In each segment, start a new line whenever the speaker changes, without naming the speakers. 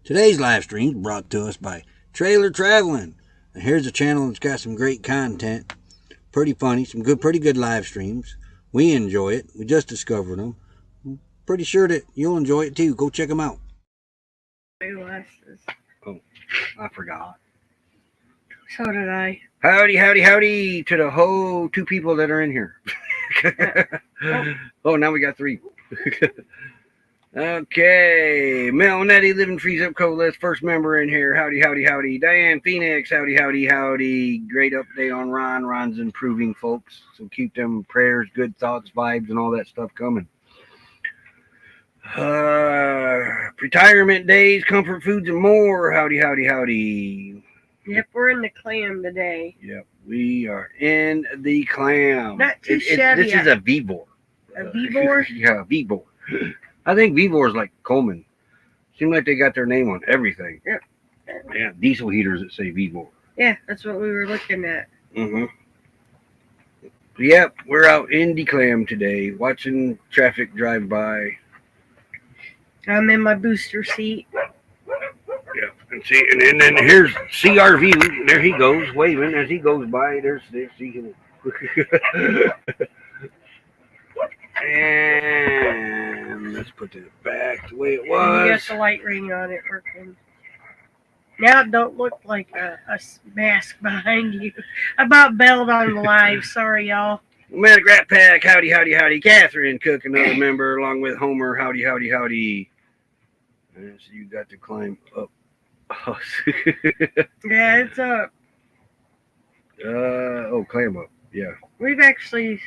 Today's live stream is brought to us by Trailer Traveling. And here's a channel that's got some great content. Pretty funny, some pretty good live streams. We enjoy it. We just discovered them. I'm pretty sure that you'll enjoy it too. Go check them out. Oh, I forgot.
So did I.
Howdy, howdy, howdy to the two people that are in here. Oh, now we got three. Okay, Mel and Eddie, living free zip code list, first member in here. Howdy, howdy, howdy. Diane Phoenix, howdy, howdy, howdy. Great update on Ron. Ron's improving, folks. So keep them prayers, good thoughts, vibes, and all that stuff coming. Retirement days, comfort foods, and more. Howdy, howdy, howdy.
Yep, we're in the clam today.
Yep, we are in the clam.
Not too shabby.
This is a V-bore.
A V-bore?
Yeah, V-bore. I think V-bore is like Coleman. Seems like they got their name on everything.
Yep.
Yeah, diesel heaters that say V-bore.
Yeah, that's what we were looking at.
Mm-hmm. Yep, we're out in the clam today, watching traffic drive by.
I'm in my booster seat.
Yeah, and see, and then here's CRV. There he goes, waving as he goes by. There's he. And let's put it back the way it was.
You got the light ring on it working. Now it don't look like a mask behind you. I about bailed on the live. Sorry, y'all.
Manic Rat Pack, howdy, howdy, howdy. Catherine Cook, another member, along with Homer, howdy, howdy, howdy. And so you got to climb up.
Yeah, it's up.
Climb up. Yeah.
We've actually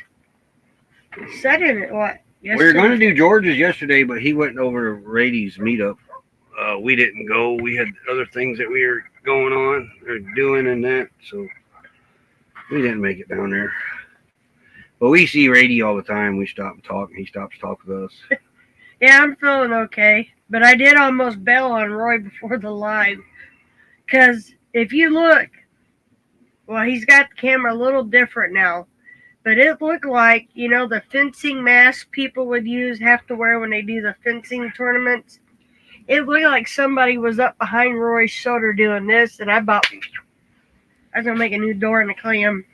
sat in it, what? Yesterday?
We were going to do George's yesterday, but he went over to Rady's meetup. We didn't go. We had other things that we were going on or doing and that, so we didn't make it down there. But we see Rady all the time. We stop and talk, and he stops to talk with us.
Yeah, I'm feeling okay. But I did almost bail on Roy before the live. Because if you look, well, he's got the camera a little different now. But it looked like, you know, the fencing mask people would have to wear when they do the fencing tournaments. It looked like somebody was up behind Roy's shoulder doing this, and I was going to make a new door in the clam.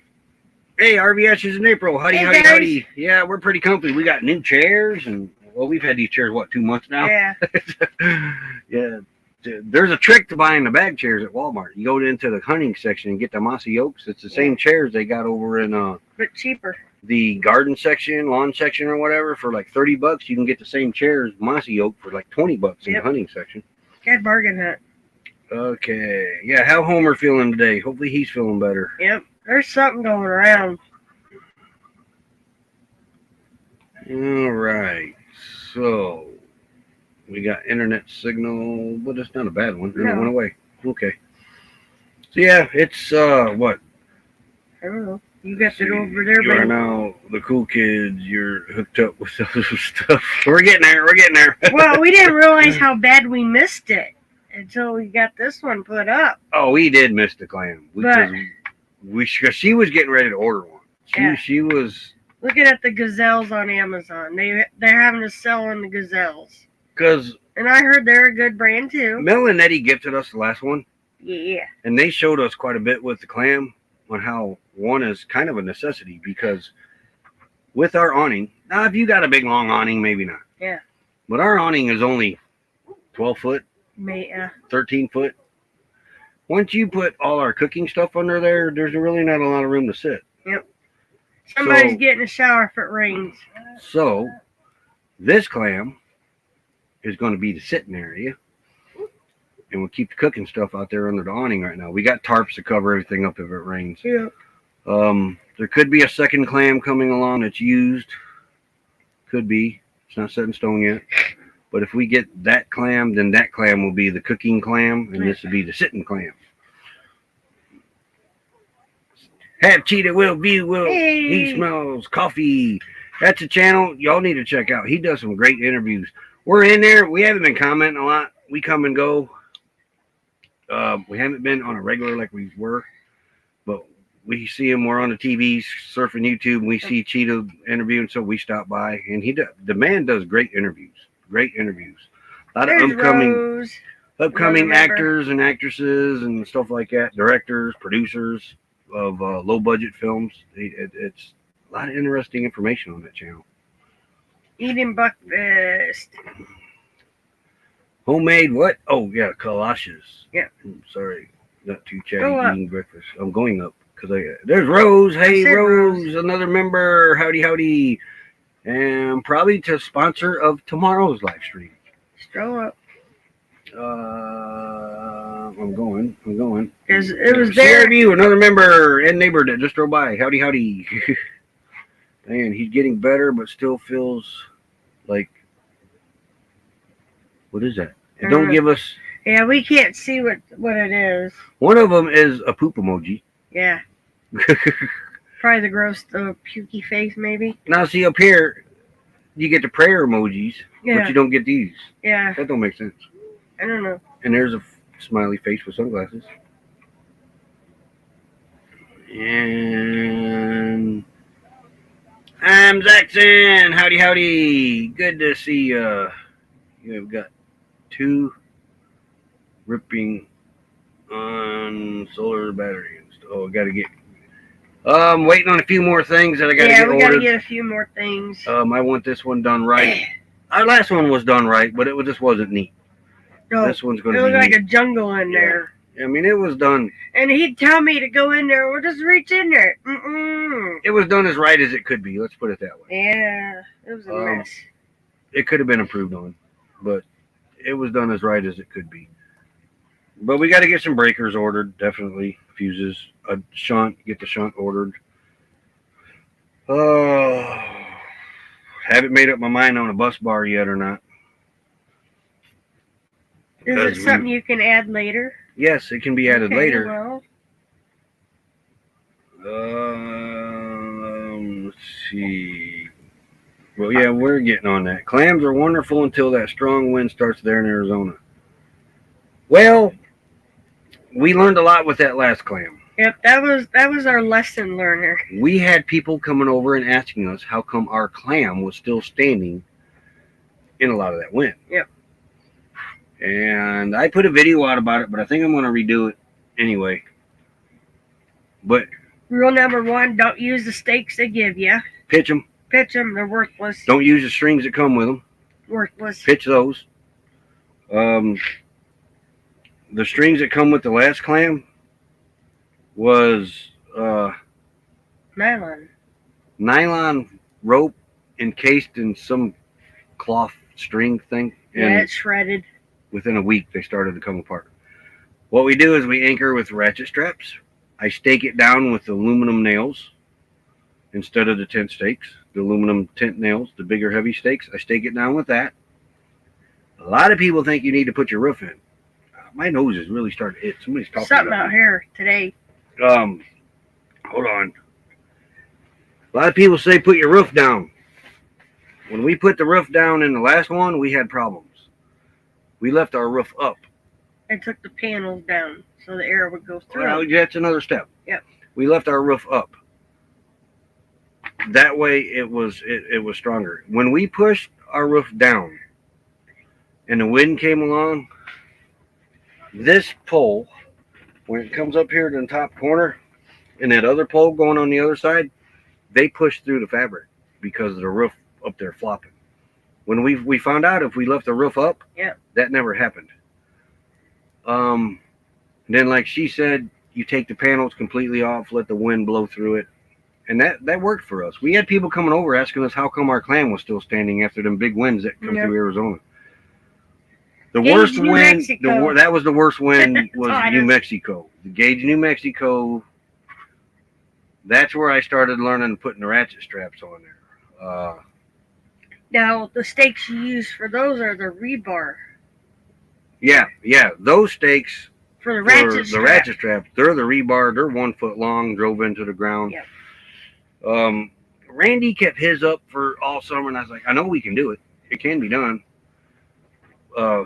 Hey, RVS is in April. Howdy,
hey,
howdy,
guys.
howdy. Yeah, we're pretty comfy. We got new chairs, and, well, we've had these chairs, 2 months now?
Yeah.
Yeah. There's a trick to buying the bag chairs at Walmart. You go into the hunting section and get the mossy oaks. It's the same chairs they got over in
but cheaper.
The garden section, lawn section, or whatever for like $30. You can get the same chairs, mossy oak, for like $20 in the hunting section.
Good bargain hunt.
Okay. Yeah, how Homer feeling today? Hopefully he's feeling better.
Yep. There's something going around.
All right. So we got internet signal, but it's not a bad one. It went away. Okay. So yeah, it's what?
I don't know. You got it over there,
you are now the cool kids. You're hooked up with other stuff. We're getting there. We're getting there.
Well, we didn't realize how bad we missed it until we got this one put up.
Oh, we did miss the clam because she was getting ready to order one. She was
looking at the gazelles on Amazon. They're having to sell on the gazelles. And I heard they're a good brand too.
Mel and Eddie gifted us the last one.
Yeah.
And they showed us quite a bit with the clam on how one is kind of a necessity, because with our awning, now if you got a big long awning, maybe not.
Yeah.
But our awning is only 12 foot, 13 foot. Once you put all our cooking stuff under there, there's really not a lot of room to sit.
Yep. Somebody's getting a shower if it rains.
So this clam is going to be the sitting area. And we'll keep the cooking stuff out there under the awning right now. We got tarps to cover everything up if it rains.
Yeah.
There could be a second clam coming along that's used. Could be. It's not set in stone yet. But if we get that clam, then that clam will be the cooking clam, and this will be the sitting clam. Have Chit at Will View. He smells coffee. That's a channel y'all need to check out. He does some great interviews. We're in there. We haven't been commenting a lot. We come and go. We haven't been on a regular like we were, but we see him. We're on the TV surfing YouTube, and we see Cheetah interviewing, so we stop by, and the man does great interviews. Great interviews. A lot of
There's
upcoming
Rose.
upcoming
Remember.
actors and actresses and stuff like that, directors, producers of low budget films. It's a lot of interesting information on that channel.
Eating breakfast.
Homemade what? Oh yeah, galoshes.
Yeah.
Sorry, not too chatty
Go up.
eating breakfast. I'm going up because there's Rose. Hey
said
Rose, another member. Howdy howdy, and probably to sponsor of tomorrow's live stream.
Stroll up.
I'm going.
Because it was there.
CRV, another member and neighbor that just drove by. Howdy, howdy. Man, he's getting better, but still feels like. What is that? It don't give us.
Yeah, we can't see what it is.
One of them is a poop emoji.
Yeah. Probably the gross, the pukey face, maybe.
Now, see up here, you get the prayer emojis,
Yeah.
but you don't get these.
Yeah.
That don't make sense.
I don't know.
And there's a smiley face with sunglasses. And I'm Zaxxon. Howdy, howdy. Good to see you. You've got 2 ripping on solar batteries. Oh, I got to get. I'm waiting on a few more things that I got to get ordered.
Yeah, we got to get a few more things.
I want this one done right. Our last one was done right, but it just wasn't neat.
No,
This one's going
it
to be
was like
neat.
a jungle in there.
I mean, it was done.
And he'd tell me to go in there. Well, just reach in there. Mm-mm.
It was done as right as it could be. Let's put it that way.
Yeah, it was a mess.
It could have been improved on, but it was done as right as it could be. But we got to get some breakers ordered, definitely. Fuses, a shunt, get the shunt ordered. Haven't made up my mind on a bus bar yet or not.
Is it something you can add later?
Yes, it can be added later.
Well,
Let's see. Well, yeah, we're getting on that. Clams are wonderful until that strong wind starts there in Arizona. Well, we learned a lot with that last clam.
yep, that was our lesson learner.
We had people coming over and asking us how come our clam was still standing in a lot of that wind.
Yep.
And I put a video out about it, but I think I'm going to redo it anyway. But
Rule number 1, don't use the stakes they give you.
pitch them.
Pitch them, they're worthless.
Don't use the strings that come with them.
Worthless.
Pitch those. The strings that come with the last clam was
Nylon.
rope encased in some cloth string thing. And
Yeah, it's shredded.
within a week, they started to come apart. What we do is we anchor with ratchet straps. I stake it down with aluminum nails instead of the tent stakes. The aluminum tent nails, the bigger, heavy stakes. I stake it down with that. A lot of people think you need to put your roof in. My nose is really starting to itch. Somebody's talking
Something
about
out here today.
Hold on. A lot of people say put your roof down. When we put the roof down in the last one, we had problems. We left our roof up.
And took the panels down so the air would go through.
Well, that's another step.
Yep.
We left our roof up. That way it was stronger. When we pushed our roof down and the wind came along, this pole, when it comes up here to the top corner, and that other pole going on the other side, they push through the fabric because of the roof up there flopping. When we found out if we left the roof up,
yeah,
that never happened. Then, like she said, you take the panels completely off, let the wind blow through it, and that worked for us. We had people coming over asking us how come our clam was still standing after them big winds that come through Arizona. The worst wind, that was the worst wind was New Mexico. The Gage, New Mexico. That's where I started learning putting the ratchet straps on there.
Now, the stakes you use for those are the rebar.
Yeah. Those stakes
for the ratchet
straps, they're the rebar. They're 1 foot long, drove into the ground.
Yeah.
Randy kept his up for all summer, and I was like, I know we can do it. It can be done.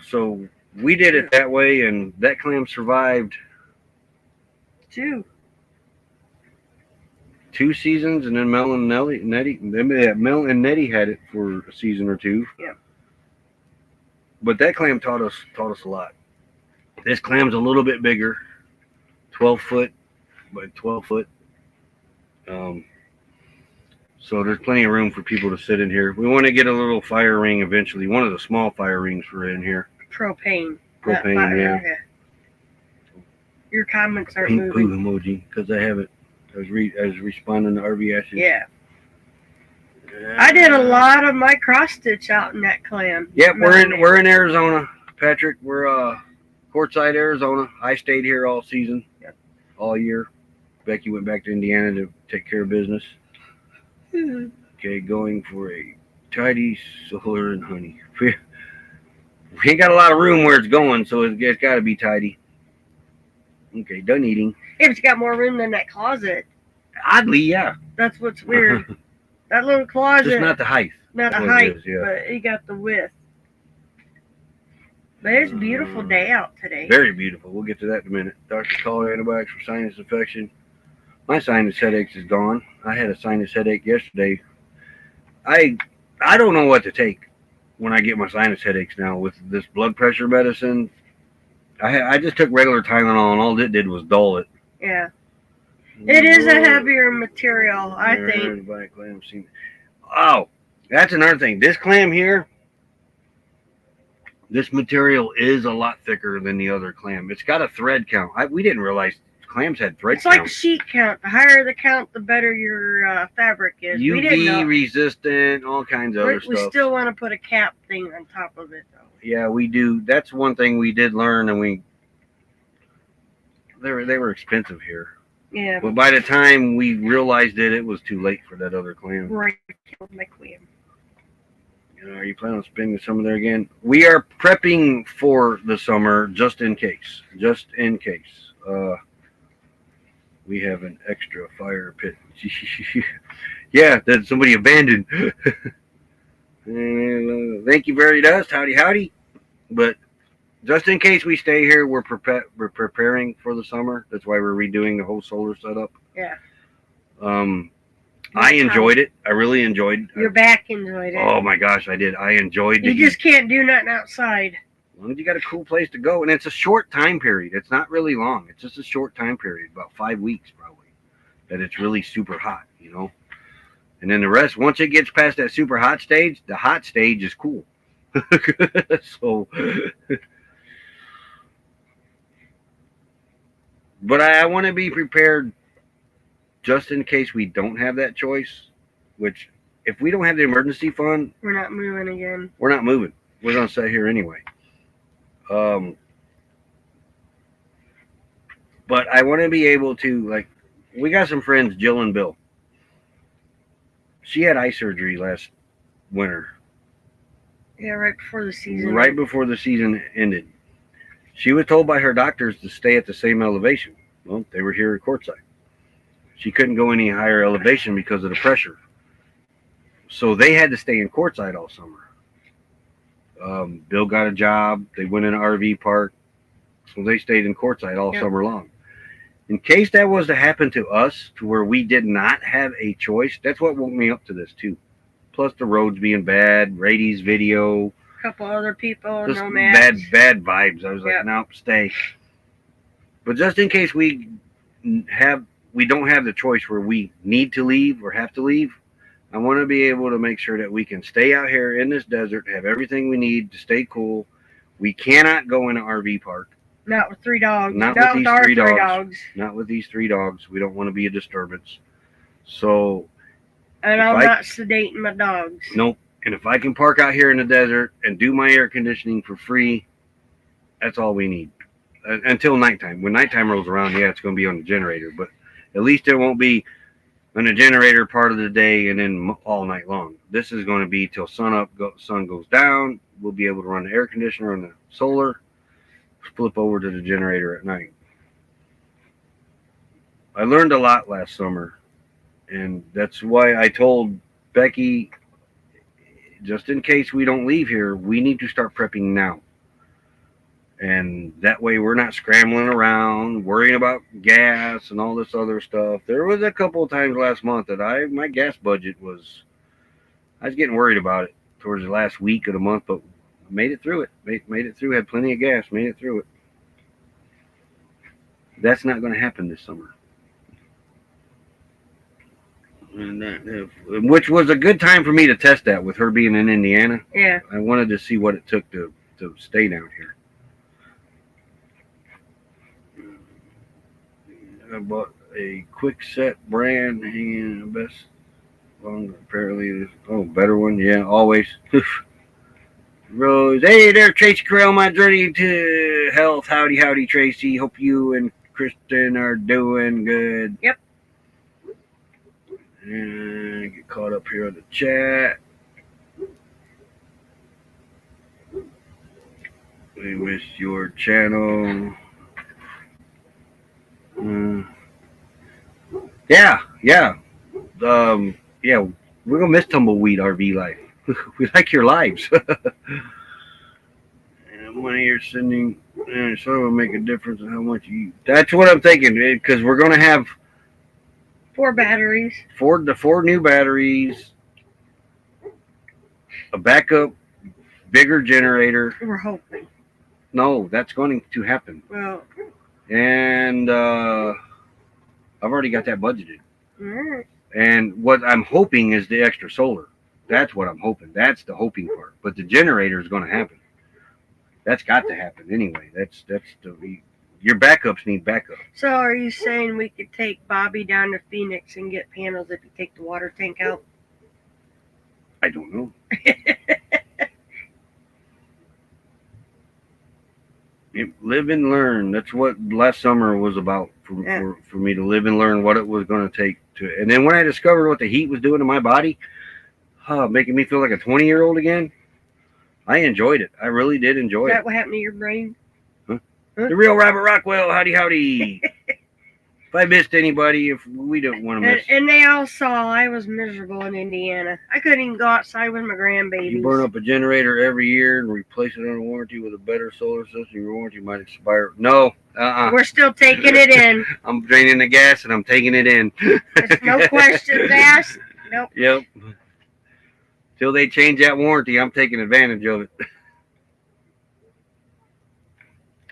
So we did it that way, and that clam survived
2.
2 seasons, and then Mel and Nettie had it for a season or two.
Yeah.
But that clam taught us a lot. This clam's a little bit bigger, 12 foot by 12 foot. So there's plenty of room for people to sit in here. We want to get a little fire ring eventually. One of the small fire rings for in here.
Propane.
Propane,
Not fire,
yeah.
Your comments aren't
Pink poo
moving.
emoji, because I haven't. I was responding to RV Ashes.
Yeah. I did a lot of my cross stitch out in that clam.
Yep, we're in Arizona, Patrick. We're Quartzsite, Arizona. I stayed here all season, all year. Becky went back to Indiana to take care of business. Okay, going for a tidy solar and honey. We ain't got a lot of room where it's going, so it's got to be tidy. Okay, done eating.
Yeah, but you got more room than that closet.
Oddly, yeah.
That's what's weird. That little closet.
Just not the height.
Not the
What it
height,
is, yeah.
but you got the width. But it's a beautiful day out today.
Very beautiful. We'll get to that in a minute. Doctor called antibiotics for sinus infection. My sinus headaches is gone. I had a sinus headache yesterday. I don't know what to take when I get my sinus headaches now with this blood pressure medicine. I just took regular Tylenol, and all it did was dull it.
Yeah. It is a heavier material, I think.
Oh, that's another thing. This clam here, this material is a lot thicker than the other clam. It's got a thread count. We didn't realize clams had thread
It's
count.
like sheet count. The higher the count, the better your fabric is. We didn't know.
UV resistant, all kinds of other
We
stuff.
still want to put a cap thing on top of it, though.
Yeah, we do. That's one thing we did learn, and they were expensive here.
Yeah.
But by the time we realized it was too late for that other clam.
Right. My clam.
Are you planning on spending the summer there again? We are prepping for the summer just in case. Just in case. We have an extra fire pit. Yeah, that somebody abandoned. Thank you very much. Howdy, howdy. But just in case we stay here, we're preparing for the summer. That's why we're redoing the whole solar setup.
Yeah.
I enjoyed it. I really enjoyed it.
Your back enjoyed it.
Oh my gosh, I did. I enjoyed it.
You just can't do nothing outside.
As long as you got a cool place to go. And it's a short time period. It's not really long. It's just a short time period, about 5 weeks probably, that it's really super hot, you know. And then the rest, once it gets past that super hot stage, the hot stage is cool. So, but I want to be prepared just in case we don't have that choice, which if we don't have the emergency fund,
We're not moving again.
we're not moving. We're going to stay here anyway. But I want to be able to, like, we got some friends, Jill and Bill. She had eye surgery last winter.
Yeah, right before the season.
Right before the season ended. She was told by her doctors to stay at the same elevation. Well, they were here at Quartzsite. She couldn't go any higher elevation because of the pressure. So they had to stay in Quartzsite all summer. Bill got a job. They went in an RV park. So they stayed in Quartzsite all summer long. In case that was to happen to us, to where we did not have a choice, that's what woke me up to this too. Plus the roads being bad, Rady's video.
A couple other people,
Just
nomads.
bad vibes. I was like, nope, stay. But just in case we don't have the choice where we need to leave or have to leave, I want to be able to make sure that we can stay out here in this desert, have everything we need to stay cool. We cannot go in an RV park.
Not with 3 dogs.
Not with these
our
three
three
dogs. Not with these 3 dogs. We don't want to be a disturbance. So.
And I'm not sedating my dogs.
Nope. And if I can park out here in the desert and do my air conditioning for free, that's all we need. Until nighttime. When nighttime rolls around, it's going to be on the generator. But at least it won't be on the generator part of the day and then all night long. This is going to be till sun goes down. We'll be able to run the air conditioner on the solar, flip over to the generator at night. I learned a lot last summer, and that's why I told Becky, just in case we don't leave here, we need to start prepping now. And that way we're not scrambling around, worrying about gas and all this other stuff. There was a couple of times last month that my gas budget was, I was getting worried about it towards the last week of the month, but made it through it. Made it through, had plenty of gas, made it through it. That's not going to happen this summer. And which was a good time for me to test that with her being in Indiana.
Yeah.
I wanted to see what it took to stay down here. I bought a quick set brand hanging the best longer apparently. Oh, better one, yeah, always. Rose, hey there, Tracy Carell, my journey to health. Howdy, howdy, Tracy. Hope you and Kristen are doing good.
Yep.
And get caught up here on the chat. We missed your channel. Yeah. Yeah, we're gonna miss Tumbleweed RV life. We like your lives. And money you're sending, so it will make a difference in how much you eat. That's what I'm thinking, because we're gonna have
4 batteries.
four new batteries, a backup, bigger generator.
We're hoping.
No, that's going to happen.
Well.
And I've already got that budgeted.
All right.
And what I'm hoping is the extra solar. That's what I'm hoping. That's the hoping part. But the generator is going to happen. That's got to happen anyway. That's your backups need backup.
So are you saying we could take Bobby down to Phoenix and get panels if you take the water tank out?
I don't know. Live and learn. That's what last summer was about for me, to live and learn what it was going to take to. And then when I discovered what the heat was doing to my body, making me feel like a 20-year-old again, I enjoyed it. I really did enjoy it.
Is that what happened to your brain?
Huh? The real Robert Rockwell. Howdy, howdy. If I missed anybody, if we don't want to miss.
And they all saw I was miserable in Indiana. I couldn't even go outside with my grandbabies.
You burn up a generator every year and replace it under warranty with a better solar system. Your warranty might expire. No,
We're still taking it in.
I'm draining the gas and I'm taking it in.
There's no questions asked. Nope.
Yep. Till they change that warranty, I'm taking advantage of it.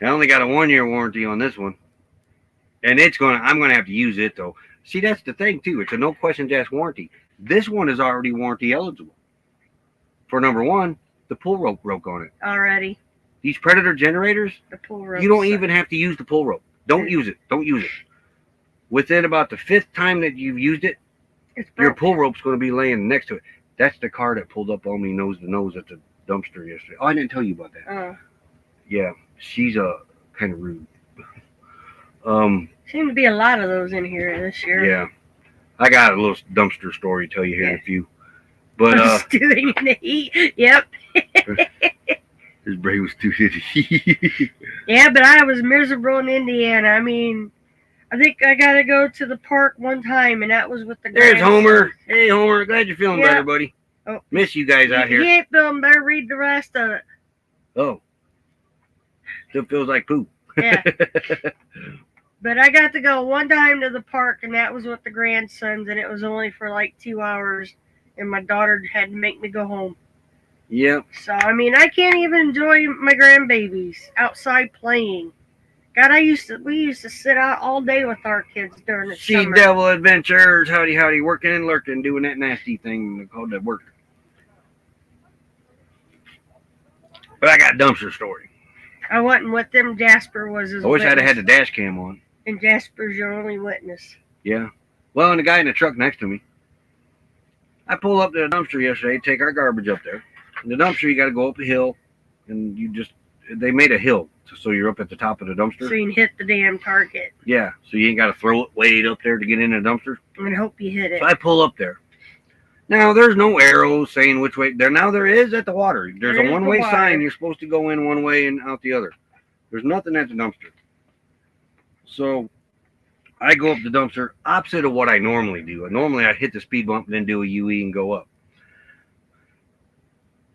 I only got a 1-year warranty on this one. And I'm gonna have to use it though. See, that's the thing too. It's a no questions asked warranty. This one is already warranty eligible. For number one, the pull rope broke on it.
Already.
These Predator generators,
the pull rope.
You don't even have to use the pull rope. Don't use it. Don't use it. Within about the 5th time that you've used it, your pull rope's going to be laying next to it. That's the car that pulled up on me nose to nose at the dumpster yesterday. Oh, I didn't tell you about that. Yeah, she's kind of rude.
Seem to be a lot of those in here this year.
Yeah, I got a little dumpster story to tell you here in a few. But
stewing in the heat. Yep.
His brain was too heaty.
Yeah, but I was miserable in Indiana. I mean, I think I got to go to the park one time, and that was with the.
There's Homer. Hey, Homer. Glad you're feeling better, buddy.
Oh,
miss you guys out here.
He ain't feeling better. Read the rest of it.
Oh. Still feels like poop.
Yeah. But I got to go one time to the park, and that was with the grandsons, and it was only for like 2 hours, and my daughter had to make me go home.
Yep.
So, I mean, I can't even enjoy my grandbabies outside playing. God, we used to sit out all day with our kids during the summer.
She Devil Adventures, howdy, howdy, working and lurking, doing that nasty thing called that work. But I got a dumpster story.
I wasn't with them. Jasper was his
I wish
witness.
I'd have had the dash cam on.
And Jasper's your only witness.
Yeah. Well, and the guy in the truck next to me. I pull up to the dumpster yesterday, take our garbage up there. In the dumpster, you got to go up a hill, and they made a hill, so you're up at the top of the dumpster.
So you can hit the damn target.
Yeah, so you ain't got to throw it way up there to get in the dumpster.
And hope you hit it.
So I pull up there. Now, there's no arrows saying which way. There is at the water. There's a one-way sign. You're supposed to go in one way and out the other. There's nothing at the dumpster. So I go up the dumpster opposite of what I normally do. Normally, I'd hit the speed bump and then do a UE and go up.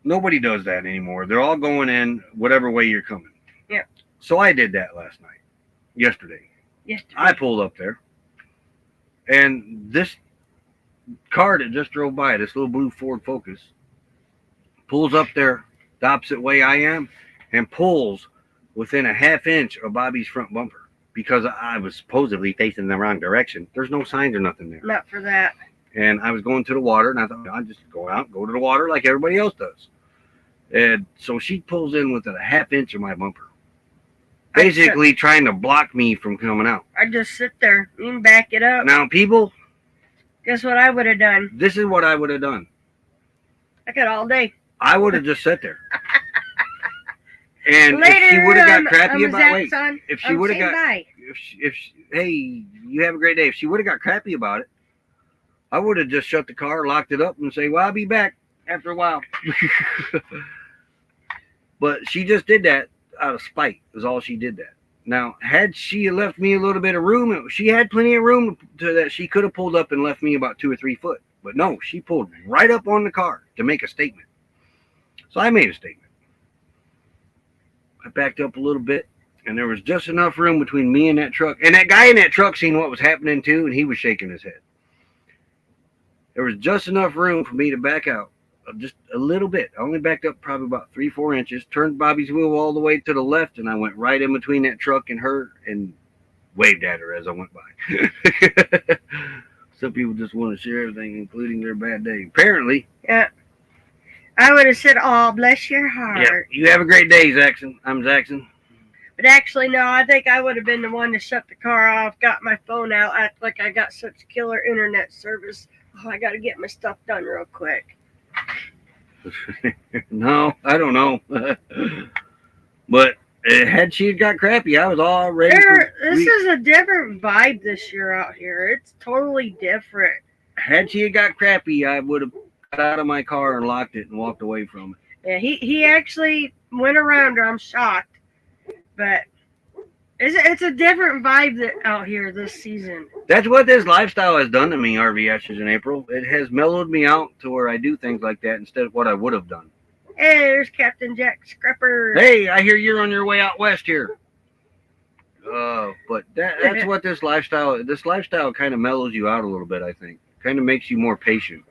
Nobody does that anymore. They're all going in whatever way you're coming.
Yeah.
So I did that yesterday. I pulled up there, and this car that just drove by, this little blue Ford Focus, pulls up there the opposite way I am, and pulls within a half inch of Bobby's front bumper because I was supposedly facing the wrong direction. There's no signs or nothing there.
Not for that.
And I was going to the water, and I thought, I'll just go out, go to the water like everybody else does. And so she pulls in within a half inch of my bumper, basically trying to block me from coming out.
I just sit there and back it up.
Now, people,
guess what I would have done?
this is what I would have done.
I could all day.
I would have just sat there. And
Later,
if she would have got crappy
I'm
about
Zach's son.
if she would have got,
bye.
hey, you have a great day. If she would have got crappy about it, I would have just shut the car, locked it up, and say, well, I'll be back after a while. But she just did that out of spite, is all she did that. Now, had she left me a little bit of room, she had plenty of room to that she could have pulled up and left me about 2 or 3 foot. But no, she pulled right up on the car to make a statement. So I made a statement. I backed up a little bit, and there was just enough room between me and that truck. And that guy in that truck seen what was happening too, and he was shaking his head. There was just enough room for me to back out, just a little bit. I only backed up probably about 3-4 inches, turned Bobby's wheel all the way to the left, and I went right in between that truck and her and waved at her as I went by. Some people just want to share everything, including their bad day. Apparently.
Yeah. I would have said, oh, bless your heart.
Yeah, you have a great day, Zaxon. I'm Zaxon.
But actually, no, I think I would have been the one to shut the car off, got my phone out, act like I got such killer internet service. Oh, I got to get my stuff done real quick.
No, I don't know. But had she got crappy, I was all ready.
This is a different vibe this year out here. It's totally different.
Had she got crappy, I would have got out of my car and locked it and walked away from it.
Yeah, he actually went around her. I'm shocked. But it's a different vibe out here this season.
That's what this lifestyle has done to me, RVS's in April. It has mellowed me out to where I do things like that instead of what I would have done.
Hey, there's Captain Jack Scrapper.
Hey, I hear you're on your way out west here. But that's what this lifestyle kind of mellows you out a little bit, I think. Kind of makes you more patient.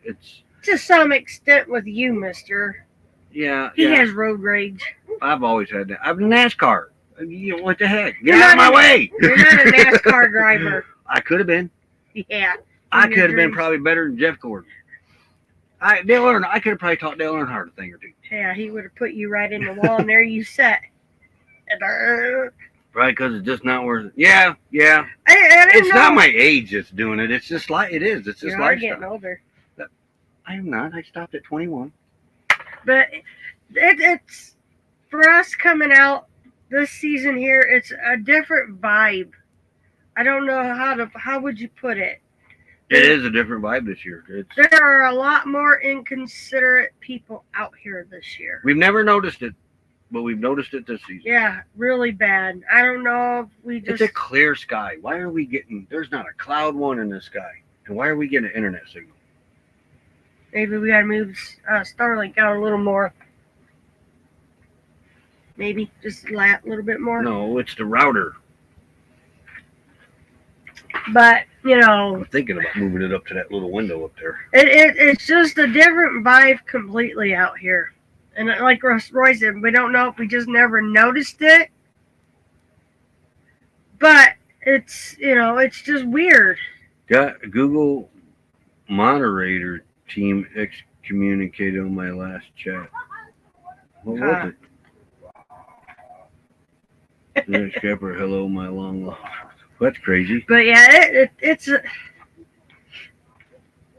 It's
to some extent with you, mister.
Yeah.
He has road rage.
I've always had that. I'm in NASCAR. You know, what the heck? Get out of my way.
You're not a NASCAR driver.
I could have been.
Yeah.
I could have been probably better than Jeff Gordon. I could have probably taught Dale Earnhardt a thing or two.
Yeah, he would have put you right in the wall, and there you sat.
Right, because it's just not worth it. Yeah.
I
it's not my age that's doing it. It's just like it is. It's just
you are getting older.
I am not. I stopped at 21.
But it's for us coming out this season here. It's a different vibe. I don't know how would you put it.
It is a different vibe this year.
There are a lot more inconsiderate people out here this year.
We've never noticed it, but we've noticed it this season.
Yeah, really bad. I don't know if we just...
It's a clear sky. Why are we getting... There's not a cloud one in the sky. And why are we getting an internet signal?
Maybe we got to move Starlink out a little more. Maybe just a little bit more.
No, it's the router.
But, you know...
I'm thinking about moving it up to that little window up there.
It's just a different vibe completely out here. And like Roy said, we don't know if we just never noticed it. But it's, it's just weird.
Got Google moderator team excommunicated on my last chat. What was it? Next Scrapper, hello, my long lost. That's crazy.
But yeah, it's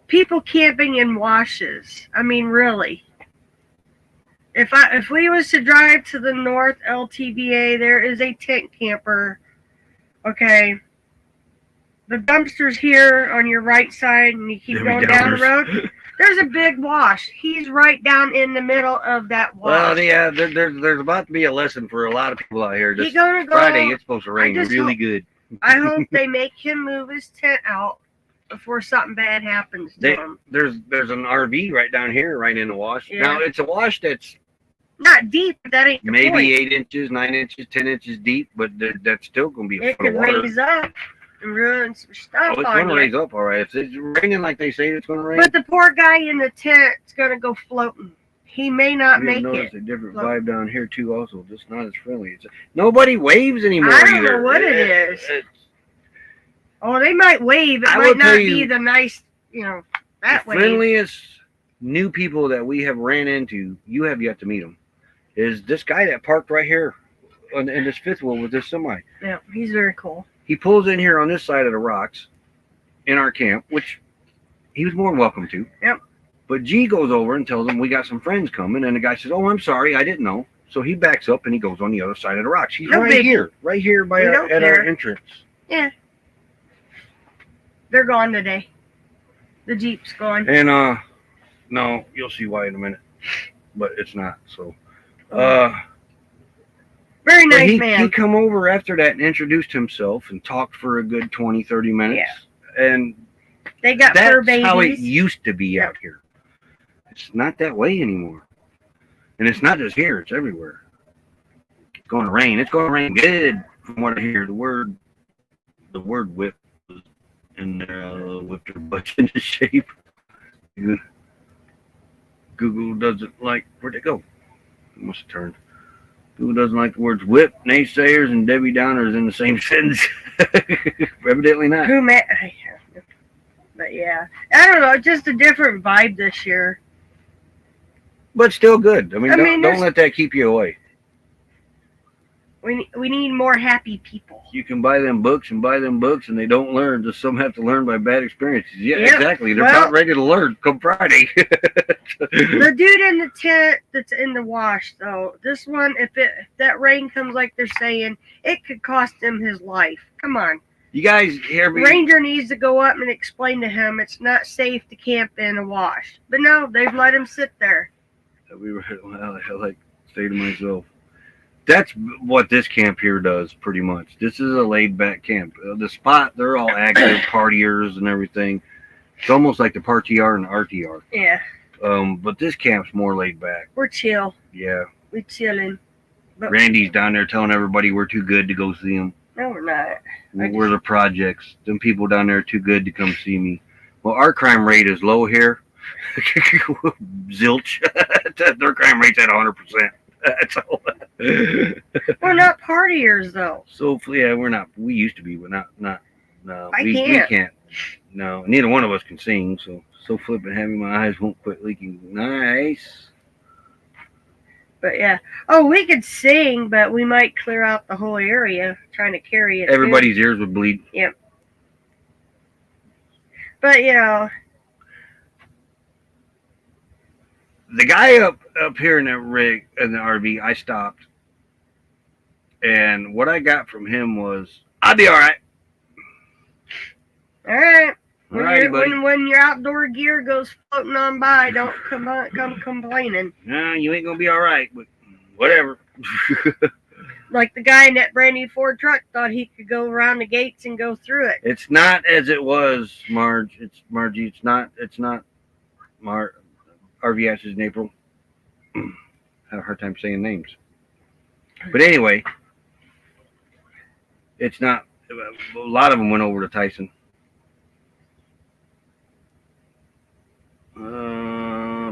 people camping in washes. I mean, really. If we was to drive to the north LTVA, there is a tent camper. Okay. The dumpster's here on your right side, and you keep going down the road. There's a big wash. He's right down in the middle of that wash.
Well, yeah, there's about to be a lesson for a lot of people out here. This Friday, it's supposed to rain really good.
I hope they make him move his tent out before something bad happens to him.
There's an RV right down here, right in the wash.
Yeah.
Now, it's a wash that's
Not deep, but that ain't the
maybe
point.
8 inches, 9 inches, 10 inches deep, but that's still going to be a
It
foot of
could
water.
raise up and ruin some stuff
Oh, it's
on
going to
you.
raise up, all right. If it's raining like they say it's going to rain,
But the poor guy in the tent's gonna go floating. He may not
you
make
notice
it.
a different
Look.
vibe down here too. Also, just not as friendly. Nobody waves anymore.
I don't
either.
know what it is.
It's-
Oh, they might wave. It
I
might
will tell
not
you,
be the nice, that
the
way.
friendliest new people that we have ran into, you have yet to meet them, is this guy that parked right here in this fifth wheel with this semi.
Yeah, he's very cool.
He pulls in here on this side of the rocks in our camp, which he was more than welcome to.
Yep.
But G goes over and tells him we got some friends coming, and the guy says, "Oh, I'm sorry, I didn't know." So he backs up and he goes on the other side of the rocks. He's
No biggie.
right here by
We
our,
don't
at our
care.
entrance.
They're gone today. The Jeep's gone.
And no, you'll see why in a minute, but it's not. So,
Very
but
nice
he
man.
come over after that and introduced himself and talked for a good 20, 30 minutes. And
They got fur
that's how it
babies.
used to be out here. It's not that way anymore. And it's not just here, it's everywhere. It's going to rain. It's going to rain good from what I hear. The word whip was in there, whipped her butt into shape. Google doesn't like, where'd it go? It must have turned. Google doesn't like the words whip, naysayers, and Debbie Downers in the same sentence. Evidently not.
Who met? But yeah, I don't know. Just a different vibe this year.
But still good. I mean, don't
there's-
let that keep you away.
We need more happy people.
You can buy them books, and they don't learn. Just some have to learn by bad experiences. Yeah,
Yep.
exactly. They're
Well-
not ready to learn come Friday.
The dude in the tent that's in the wash, though, this one, if that rain comes like they're saying, it could cost him his life. Come on.
You guys hear me?
Ranger needs to go up and explain to him it's not safe to camp in a wash. But no, they've let him sit there.
I like say to myself, that's what this camp here does pretty much. This is a laid back camp. The spot, they're all active partiers and everything. It's almost like the partier and RTR.
Yeah,
But this camp's more laid back.
we're chill.
Yeah.
We're chilling. But
Randy's down there telling everybody we're too good to go see him.
no, we're not.
We're the projects. Them people down there are too good to come see me. Well, our crime rate is low here. Zilch. Their crime rate's at 100%. That's all.
We're not partiers, though.
So yeah, we're not. We used to be, but not. No,
I
we
can't.
can't. No, neither one of us can sing. So flipping heavy, my eyes won't quit leaking. Nice.
But yeah. Oh, we could sing, but we might clear out the whole area trying to carry it. too.
Everybody's ears would bleed.
But
The guy up here in that rig in the RV, I stopped, and what I got from him was, "I'll be all right."
all right.
Alrighty, buddy.
When your outdoor gear goes floating on by, don't come complaining.
No, you ain't gonna be all right, but whatever.
Like the guy in that brand new Ford truck thought he could go around the gates and go through it.
It's not as it was, Marge. It's Margie. It's not. RV Ashes in April. Have a hard time saying names. But anyway, it's not. A lot of them went over to Tyson.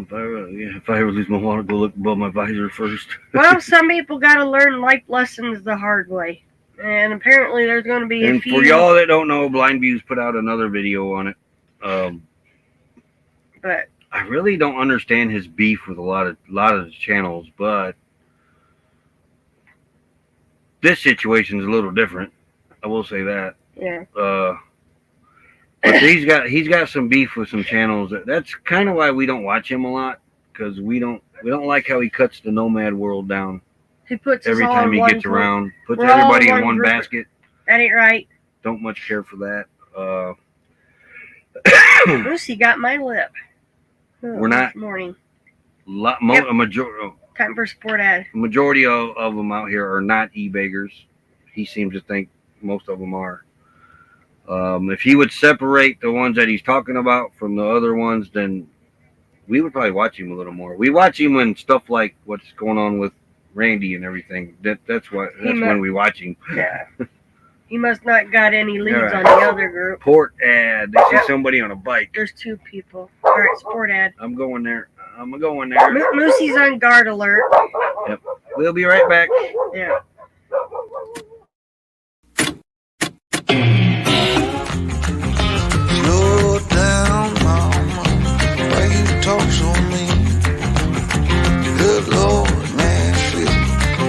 If I ever lose my wallet, go look above my visor first.
Well, some people got to learn life lessons the hard way. And apparently there's going to be a
And
few.
for y'all that don't know, Blind Views put out another video on it.
But
I really don't understand his beef with a lot of the channels, but this situation's a little different. I will say that.
yeah.
But he's got some beef with some channels. That's kind of why we don't watch him a lot, because we don't like how he cuts the nomad world down
He puts us
every
all
time
in
he
one
gets
group.
around. Puts
We're all
everybody
in
in
one
one
group.
basket.
That ain't right.
Don't much care for that.
Lucy got my lip. Oh,
We're not-
this morning.
A
Time for a sport ad.
majority of them out here are not e-beggars. He seems to think most of them are. If he would separate the ones that he's talking about from the other ones, then we would probably watch him a little more. We watch him when stuff like what's going on with Randy and everything. That's when we watch him.
Yeah. He must not got any leads
Alright.
on the other group.
Port ad. They see somebody on a bike.
There's 2 people. All right, sport ad.
I'm going there. There.
Moosey's on guard alert.
Yep. We'll be right back.
Yeah.
Slow down, mama. Why you talk so mean? Good Lord, Nashville,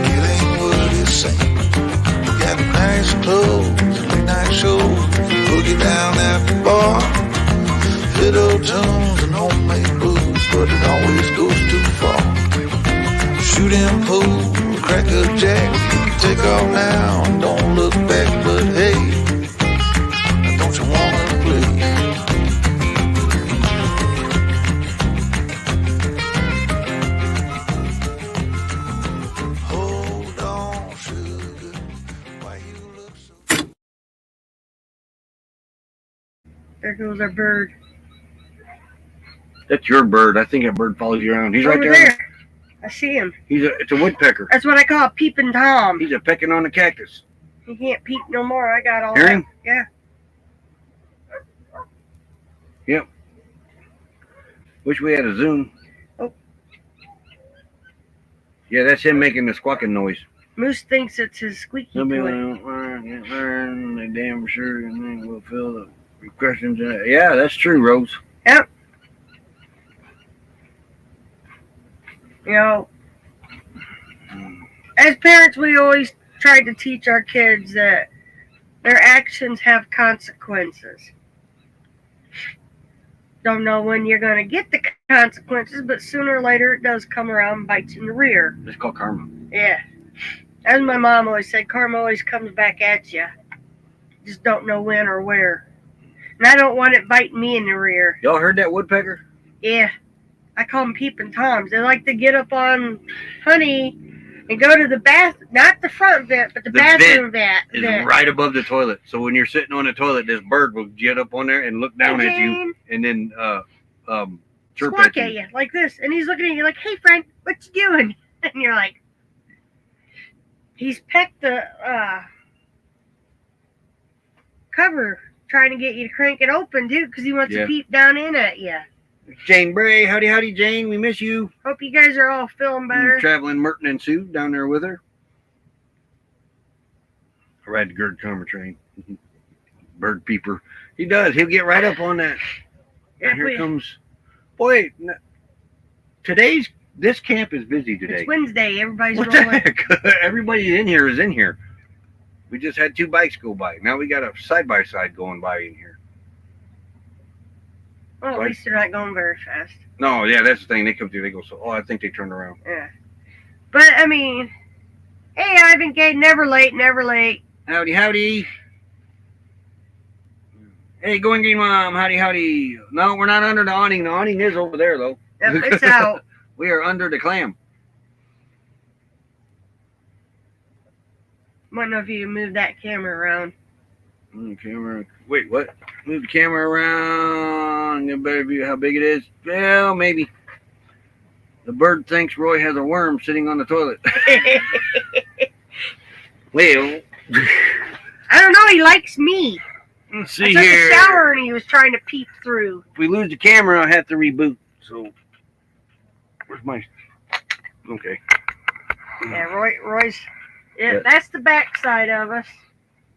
it ain't what it seems. You got nice clothes and late night shows, boogie down at the bar, fiddle tunes and homemade blues, but it always goes too far. Shooting pool, crack a jack, take off now and don't look back, but hey, don't you wanna play? Hold on, sugar, why you look so...
There goes our bird.
That's your bird. I think that bird follows you around. He's right
Over
there.
I see him.
It's a woodpecker.
That's what I call a peeping Tom.
He's a pecking on the cactus.
He can't peep no more. I got all
Hear
that.
him?
Yeah.
Yep. Wish we had a zoom.
Oh.
Yeah, that's him making the squawking noise.
Moose thinks it's his squeaky
Somebody
toy.
went learn, they damn sure, and then we'll fill the questions. Yeah, that's true, Rose.
Yep. You know, as parents, we always try to teach our kids that their actions have consequences. Don't know when you're going to get the consequences, but sooner or later it does come around and bites you in the rear.
It's called karma.
Yeah. As my mom always said, karma always comes back at you. Just don't know when or where. And I don't want it biting me in the rear.
Y'all heard that woodpecker?
Yeah. I call them peeping toms. They like to get up on honey and go to the bath, not the front vent, but the bathroom vent.
Is right above the toilet. So when you're sitting on the toilet, this bird will get up on there and look down at you and then chirp
squawk
at you.
like this. And he's looking at you like, hey, Frank, what you doing? And you're like, he's pecked the cover trying to get you to crank it open, too, because he wants to peep down in at you.
Jane Bray, howdy, Jane. We miss you.
Hope you guys are all feeling better.
Traveling Merton and Sue down there with her. I ride the Gerd Karma train. Bird peeper. He does. He'll get right up on that. And here comes. Boy, this camp is busy today.
It's Wednesday. Everybody's
what
rolling.
the heck? Everybody in here is in here. We just had 2 bikes go by. Now we got a side-by-side going by in here.
Well, at least they're not going very fast.
No, yeah, that's the thing. They come through, they go, I think they turned around.
Yeah. But, I mean, hey, Ivan K, never late, never late.
Howdy. Hey, Going Green Mom, howdy. No, we're not under the awning. The awning is over there, though.
Yep, it's out.
We are under the clam.
Might know if you can move that camera around.
Wait, what? Move the camera around. Get a better view of how big it is. Well, maybe. The bird thinks Roy has a worm sitting on the toilet. Well,
I don't know. He likes me.
Let's see
I took
here.
a shower and he was trying to peep through.
If we lose the camera, I'll have to reboot. So, where's my... Okay.
Yeah, Roy's... Yeah, that's the back side of us.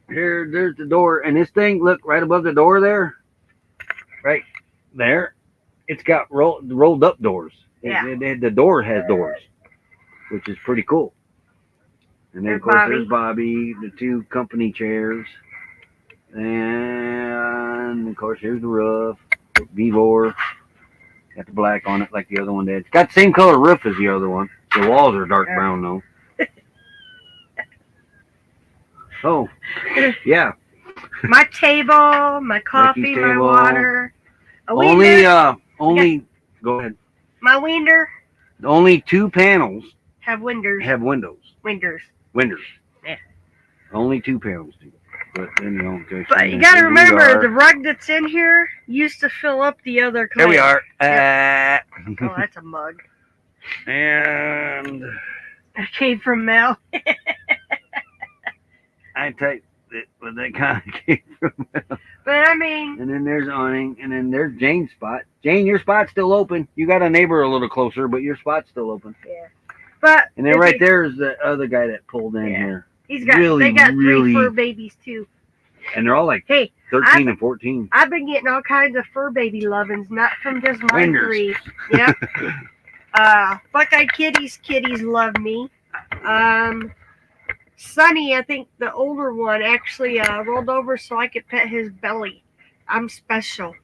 There's the door. And this thing, look, right above the door there. Right there. It's got rolled up doors.
Yeah.
The door has doors, which is pretty cool. And then, of course, there's Bobby, the 2 company chairs. And, of course, here's the roof. Vivor. Got the black on it like the other one did. It's got the same color roof as the other one. The walls are dark brown, though. Oh, yeah.
My table, my coffee, my water.
Only, go ahead.
My winder.
Only 2 panels
have windows.
Have windows.
Winders.
Windows.
Yeah.
Only 2 panels do. But anyhow, okay.
But you got to remember, the rug that's in here used to fill up the other clam.
Here we are.
Oh, that's a mug.
And
It came from Mel.
I typed it, but that kind of came from.
But I mean,
And then there's Awning, and then there's Jane's spot. Jane, your spot's still open. You got a neighbor a little closer, but your spot's still open.
yeah. But
And then right there is the other guy that pulled in here.
He's got.
Really,
they got
really-
3 fur babies too.
And they're all like
Hey,
13 and 14.
I've been getting all kinds of fur baby lovins, not from just my
Winders.
3. Yep. Buckeye kitties love me. Sonny, I think the older one, actually rolled over so I could pet his belly. I'm special.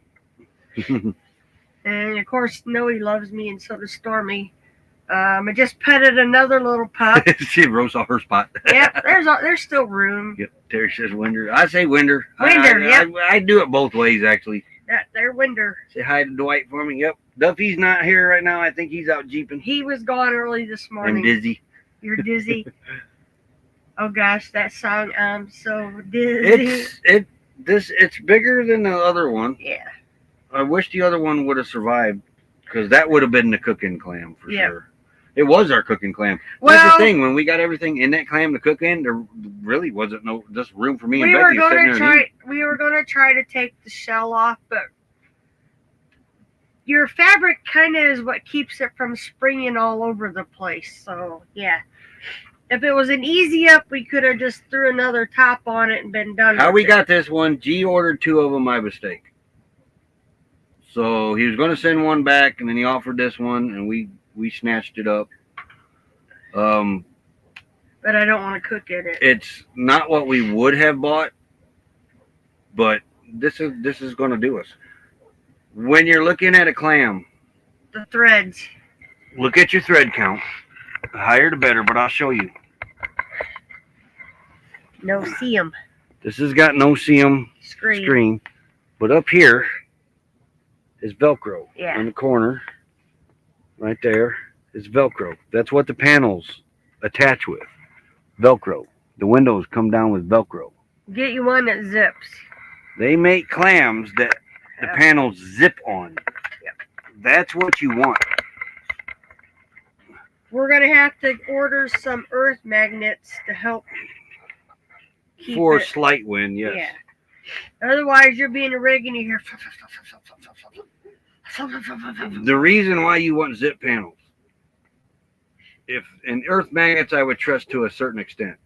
And of course, Snowy loves me, and so does Stormy. I just petted another little pup.
She rose off her spot.
Yep, there's still room.
Yep, Terry says Winder. I say Winder.
Winder,
yep. I do it both ways, actually.
They're Winder.
Say hi to Dwight for me. Yep. Duffy's not here right now. I think he's out jeeping.
He was gone early this morning.
I'm dizzy.
You're dizzy. Oh gosh, that song, I'm so dizzy.
It's bigger than the other one.
Yeah.
I wish the other one would have survived, because that would have been the cooking clam for
Yep.
sure. It was our cooking clam.
Well,
That's the thing. When we got everything in that clam to cook in, there really wasn't just room for me and
we
Becky
were
to sit
gonna
there and eat.
we were gonna try to take the shell off, but your fabric kind of is what keeps it from springing all over the place. So yeah, if it was an easy up, we could have just threw another top on it and been done.
How
with
we
it.
got this one, G ordered 2 of them by mistake. So he was going to send one back, and then he offered this one, and we snatched it up.
But I don't want to cook in it.
It's not what we would have bought, but this is going to do us. When you're looking at a clam,
The threads.
look at your thread count. The higher the better, but I'll show you.
No see 'em.
This has got no seam screen, but up here is Velcro.
Yeah.
On the corner, right there, is Velcro. That's what the panels attach with. Velcro. The windows come down with Velcro.
Get you one that zips.
They make clams that the panels zip on.
Yep.
That's what you want.
We're gonna have to order some earth magnets to help keep
For
it.
slight wind, yes.
Yeah. Otherwise, you're being a rig and you hear.
The reason why you want zip panels, if in earth magnets, I would trust to a certain extent.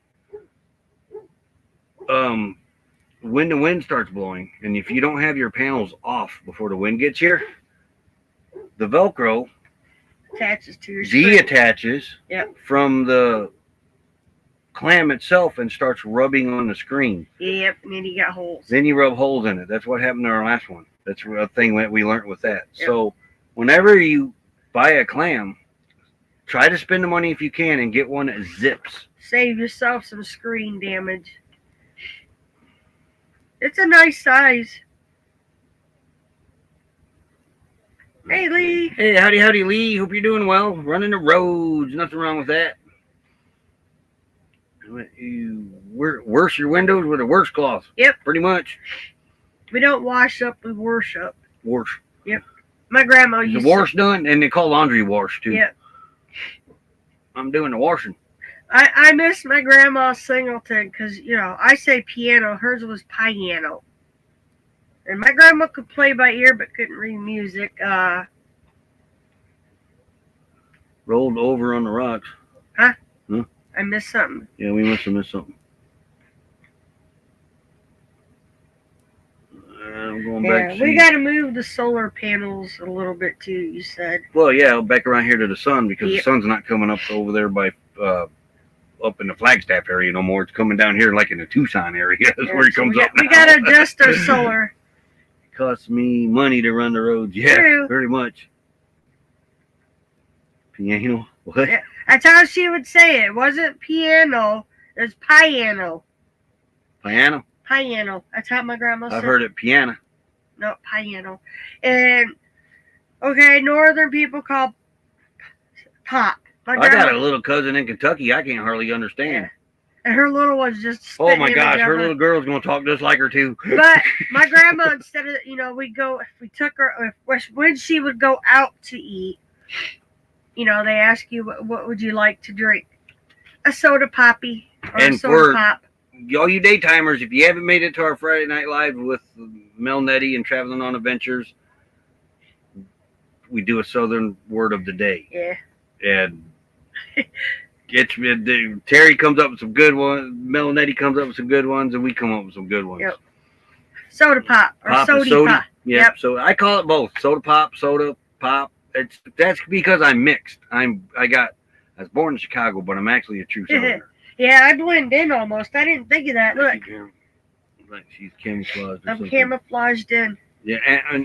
When the wind starts blowing, and if you don't have your panels off before the wind gets here, the Velcro
Attaches to your screen.
deattaches
Yep.
from the clam itself and starts rubbing on the screen.
Yep, and then you got holes.
Then you rub holes in it. That's what happened to our last one. That's a thing that we learned with that.
Yep.
So whenever you buy a clam, try to spend the money if you can and get one that zips.
Save yourself some screen damage. It's a nice size. Hey, Lee.
Hey, howdy, Lee. Hope you're doing well. Running the roads. Nothing wrong with that. You wash your windows with a wash cloth.
Yep.
Pretty much.
We don't wash up, we worship.
Wash.
My grandma
The
used
wash done, and they call laundry wash too.
Yep.
I'm doing the washing.
I miss my grandma Singleton because, I say piano. Hers was piano. And my grandma could play by ear but couldn't read music.
Rolled over on the rocks.
I missed something.
Yeah, we must have missed something. I'm going back
Yeah,
to
we
see.
got to move the solar panels a little bit too, you said.
Well, yeah, back around here to the sun because the
Yep.
sun's not coming up over there by up in the Flagstaff area no more. It's coming down here like in the Tucson area. That's where it
So
comes
we
up.
got, we got to adjust our solar.
It costs me money to run the roads. Yeah,
True.
very much. Piano? What?
Yeah. That's how she would say it. It wasn't piano. It was piano.
Piano?
Piano. That's how my grandma said
I've heard it piano.
No, piano. And, okay, northern people call pop. My
I got
grandma-
a little cousin in Kentucky I can't hardly understand.
and her little one's just
Oh
spitting
my
image
gosh,
of
her little girl's gonna talk just like her too.
But my grandma, instead of, if we took her, when she would go out to eat, they ask you, what would you like to drink? A soda poppy or
And
a soda
for-
pop.
All you daytimers, if you haven't made it to our Friday Night Live with Mel Nettie and Traveling on Adventures, we do a Southern word of the day.
Yeah.
And Terry comes up with some good ones, Mel Nettie comes up with some good ones, and we come up with some good ones.
Yep. Soda pop or
Pop
soda
and sody.
pop.
Yep. So I call it both soda pop, soda pop. That's because I'm mixed. I was born in Chicago, but I'm actually a true Southerner.
Yeah, I blend in almost. I didn't think of that. Look,
Like she's camouflaged. Or
I'm
something.
camouflaged in.
Yeah,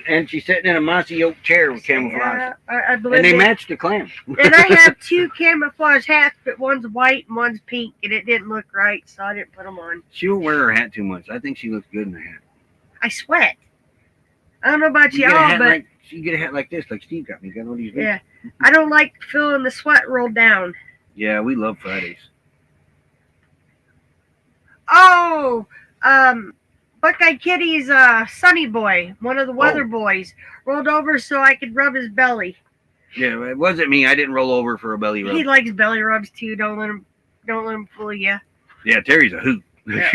and she's sitting in a mossy oak chair with camouflage.
Yeah, I blend
And they
in.
match the clam.
And I have 2 camouflage hats, but one's white and one's pink, and it didn't look right, so I didn't put them on.
She won't wear her hat too much. I think she looks good in the hat.
I sweat. I don't know about
You get a
y'all,
hat
but
you get a hat like this, like Steve got me. Got all these.
yeah, I don't like feeling the sweat roll down.
Yeah, we love Fridays.
Oh, Buckeye Kitty's Sunny Boy, one of the weather boys, rolled over so I could rub his belly.
Yeah, it wasn't me. I didn't roll over for a belly rub.
He likes belly rubs too. Don't let him fool you.
Yeah, Terry's a hoot.
Yeah.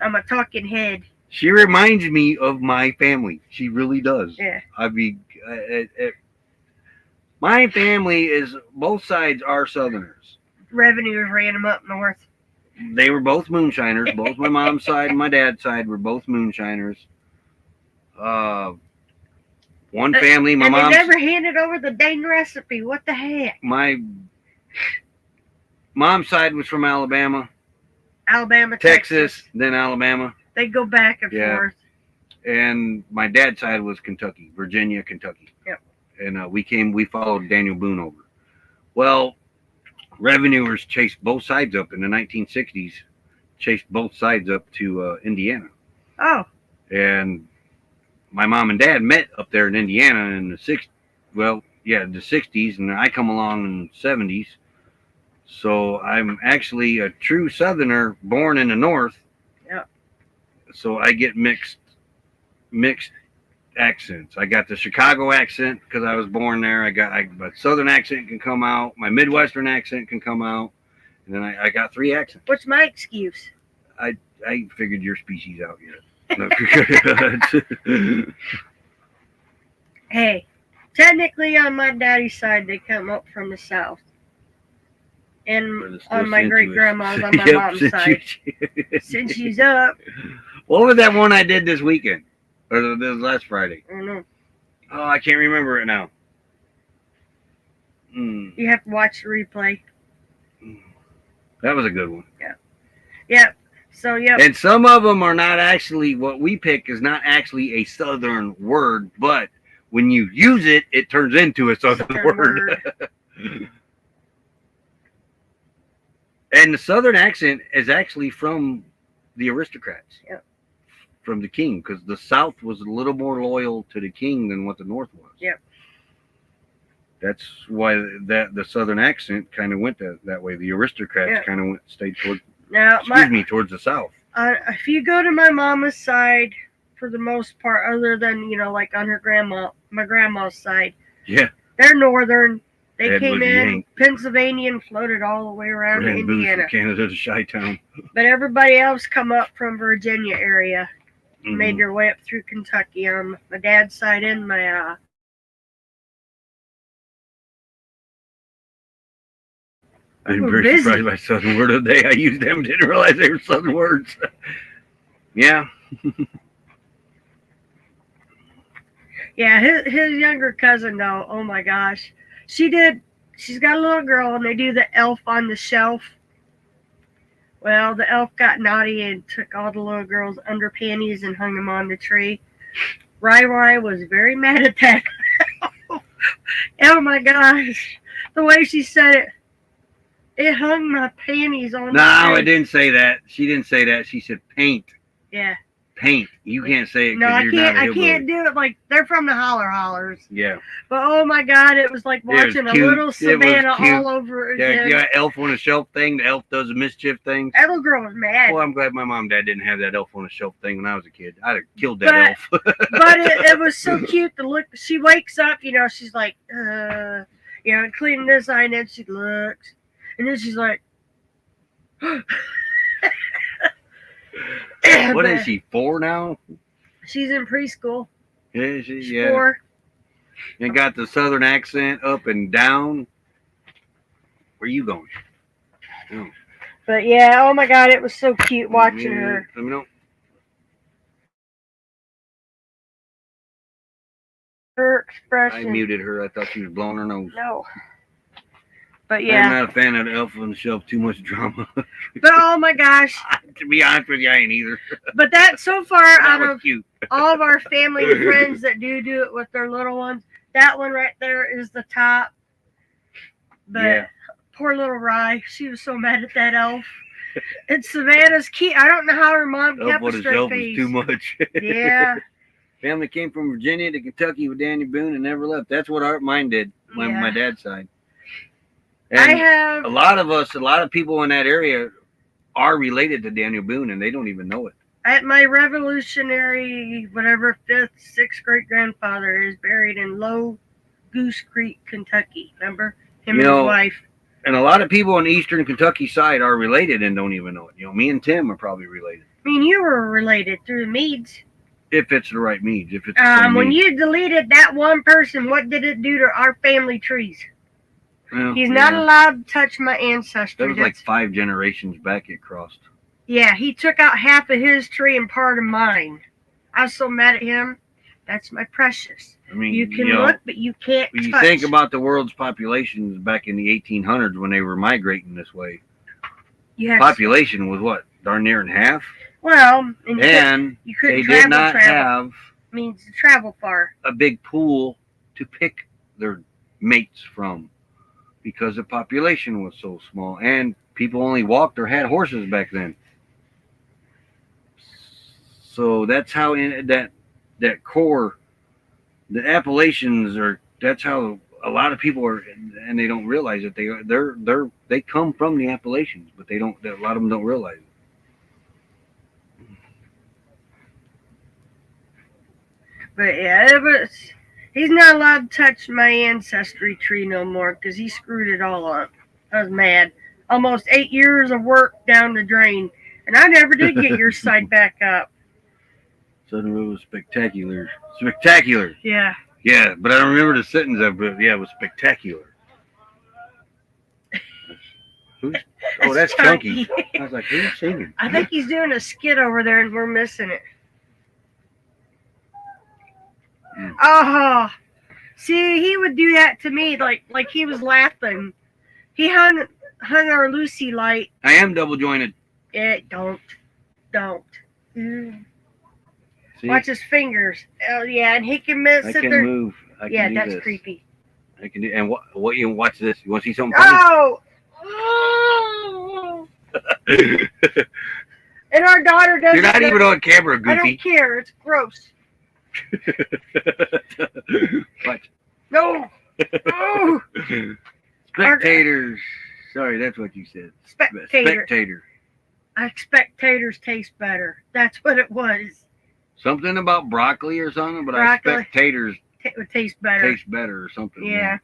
I'm a talking head.
She reminds me of my family. She really does.
Yeah.
I mean, my family is, both sides are Southerners.
Revenues ran him up north.
They were both moonshiners. Both my mom's side and my dad's side were both moonshiners. One family, my
and
mom's...
they never handed over the dang recipe. What the heck?
My mom's side was from Alabama,
Alabama,
Texas, then Alabama.
They go back and
Yeah.
forth.
And my dad's side was Kentucky, Virginia, Kentucky.
Yep.
And we followed Daniel Boone over. Well, revenuers chased both sides up in the 1960s, chased both sides up to Indiana.
Oh,
And my mom and dad met up there in Indiana in the 60s, and I come along in the 70s. So I'm actually a true Southerner born in the North.
Yep.
So I get mixed accents. I got the Chicago accent because I was born there. My Southern accent can come out. My Midwestern accent can come out. And then I got 3 accents.
what's my excuse?
I ain't figured your species out yet.
Hey, technically on my daddy's side, they come up from the south. And on my great grandma's on my mom's side. Since she's up,
What was that one I did this weekend? Or this last Friday?
I don't know.
Oh, I can't remember it now.
You have to watch the replay.
That was a good one.
Yep. So, yep.
And some of them are not actually, what we pick is not actually a Southern word, but when you use it, it turns into a Southern word. And the Southern accent is actually from the aristocrats.
Yep.
From the king, because the South was a little more loyal to the king than what the North was.
Yep.
That's why the Southern accent kind of went that way. The aristocrats kind of stayed towards the South.
If you go to my mama's side, for the most part, other than like on my grandma's side,
Yeah.
they're northern. They
Ed
came
Woody
in
Hank.
Pennsylvania and floated all the way around to
Ran booze
Indiana.
from Canada to Chi-Town.
But everybody else come up from Virginia area, made
Mhm.
their way up through Kentucky on my dad's side and my
I'm
We're
very
busy.
surprised by Southern word of the day. I used them, didn't realize they were Southern words. Yeah.
Yeah, his younger cousin though, oh my gosh. She's got a little girl and they do the elf on the shelf. Well, the elf got naughty and took all the little girl's underpanties and hung them on the tree. Rai was very mad at that. Oh my gosh. The way she said it. It hung my panties on the
No,
tree.
I didn't say that. She didn't say that. She said paint.
Yeah.
paint. You can't say it
No,
because
I
you're
can't.
not a
I
hillbilly.
can't do it. Like they're from the hollers.
Yeah.
But oh my God, it was like
It was
watching a
cute.
little
It was
Savannah
cute.
all over
Yeah,
again.
yeah, elf on a shelf thing. The elf does the mischief things.
That little girl was mad.
Well, I'm glad my mom and dad didn't have that elf on a shelf thing when I was a kid. I'd have killed that elf.
But it was so cute to look. She wakes up, she's like, cleaning this eye, and then she looks, and then she's like,
What is she, 4 now?
She's in preschool.
Yeah,
She's
yeah.
4.
And got the southern accent up and down. Where you going? Oh.
But yeah, oh my God, it was so cute watching her.
Let me know.
Her
I
expression.
muted her. I thought she was blowing her nose.
No. But
I'm
yeah.
not a fan of the elf on the shelf. Too much drama.
But oh my gosh.
To be honest with you, I ain't either.
But that so far
That
out
was
of
cute.
all of our family and friends that do it with their little ones, that one right there is the top. But
Yeah.
poor little Rye, she was so mad at that elf. And Savannah's key. I don't know how her mom
Elf
kept
on
a
the
straight
shelf
face.
was too much.
Yeah.
Family came from Virginia to Kentucky with Daniel Boone and never left. That's what mine did. My dad's side. And
I have
a lot of people in that area are related to Daniel Boone, and they don't even know it.
at my revolutionary, whatever, 5th, 6th great grandfather is buried in Low Goose Creek, Kentucky. Remember? Him and his wife.
And a lot of people on the eastern Kentucky side are related and don't even know it. Me and Tim are probably related.
I mean, you were related through the Meads.
If it's the right Meads. If it's the
When
Meads.
you deleted that one person, what did it do to our family trees?
Well,
He's not allowed to touch my ancestry.
That was like 5 generations back it crossed.
Yeah, he took out half of his tree and part of mine. I was so mad at him. That's my precious.
I mean,
You can look, but you can't
When you
touch.
think about the world's populations back in the 1800s when they were migrating this way,
Yes.
population was what? Darn near in half?
Well, and
And
you
they
couldn't
did not have
means to travel far.
a big pool to pick their mates from because the population was so small and people only walked or had horses back then. So that's how that core, the Appalachians are. That's how a lot of people are, and they don't realize it. They come from the Appalachians, but they don't. A lot of them don't realize it.
But yeah, he's not allowed to touch my ancestry tree no more because he screwed it all up. I was mad. Almost 8 years of work down the drain, and I never did get your side back up.
Southern Road was spectacular. Spectacular.
Yeah.
Yeah, but I don't remember the sentence of it. Yeah, it was spectacular. Oh, that's Chunky. I was like, who's singing?
I think he's doing a skit over there and we're missing it. Oh, see, he would do that to me, like he was laughing. He hung our Lucy light.
I am double jointed.
Don't.
See?
Watch his fingers. Oh yeah, and he can sit
I can
there.
move. I can
Yeah,
do
that's
this.
creepy.
I can do. And what you watch this? You want to see something funny?
Oh! And our daughter doesn't.
You're not even on camera,
I
Goofy.
don't care. It's gross.
Watch.
No. Oh.
Spectators. Sorry, that's what you said. Spectator.
Spectators taste better. That's what it was.
Something about broccoli or something, but
Broccoli.
spectators
It would taste better.
taste better or something.
Yeah.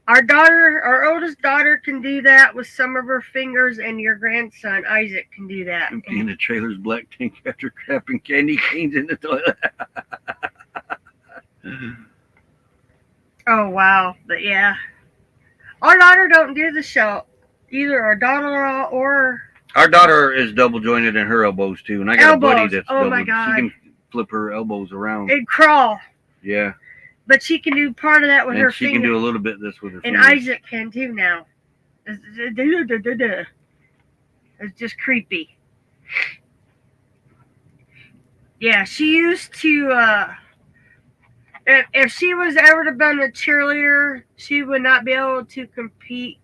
Our oldest daughter can do that with some of her fingers, and your grandson, Isaac, can do that.
Empty in the trailer's black tank after crapping candy canes in the toilet.
Oh, wow. But yeah. Our daughter don't do the show. Either our daughter-in-law or...
Our daughter is double jointed in her elbows too, and I got a buddy
Elbows.
that's
Oh,
double.
my God.
She can flip her elbows around.
and crawl.
Yeah,
But she can do part of that with her
and she
finger.
can do a little bit this with her
And
fingers.
Isaac can too now. It's just creepy. Yeah, she used to, if she was ever to been a cheerleader, she would not be able to compete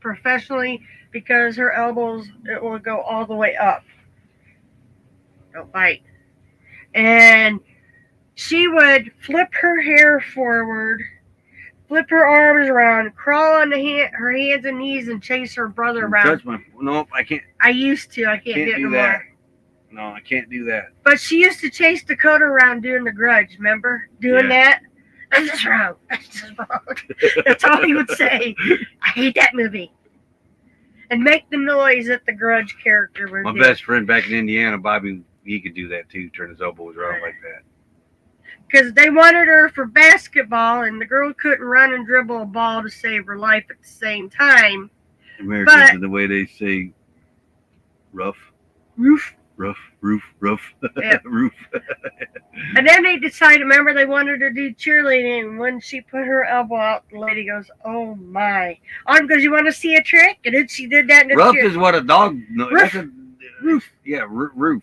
professionally because her elbows, it will go all the way up. Don't bite. And she would flip her hair forward, flip her arms around, crawl on her hands and knees, and chase her brother around.
Touch my. Nope, I can't.
I used to. I can't do it
do
no
that.
more.
No, I can't do that.
But she used to chase Dakota around doing The Grudge, remember? Doing that. This is wrong. This is wrong. That's all he would say. I hate that movie. And make the noise that the Grudge character would
My
do.
best friend back in Indiana, Bobby, he could do that too. Turn his elbows around like that.
Because they wanted her for basketball, and the girl couldn't run and dribble a ball to save her life at the same time.
Americans and the way they say rough,
Roof.
rough, roof,
Yep.
roof.
And then they decided, remember, they wanted her to do cheerleading. And when she put her elbow out, the lady goes, "Oh my!" Because you want to see a trick, and then she did that. In the
Rough is what a dog. No,
Roof.
that's a
Roof.
Yeah, roof.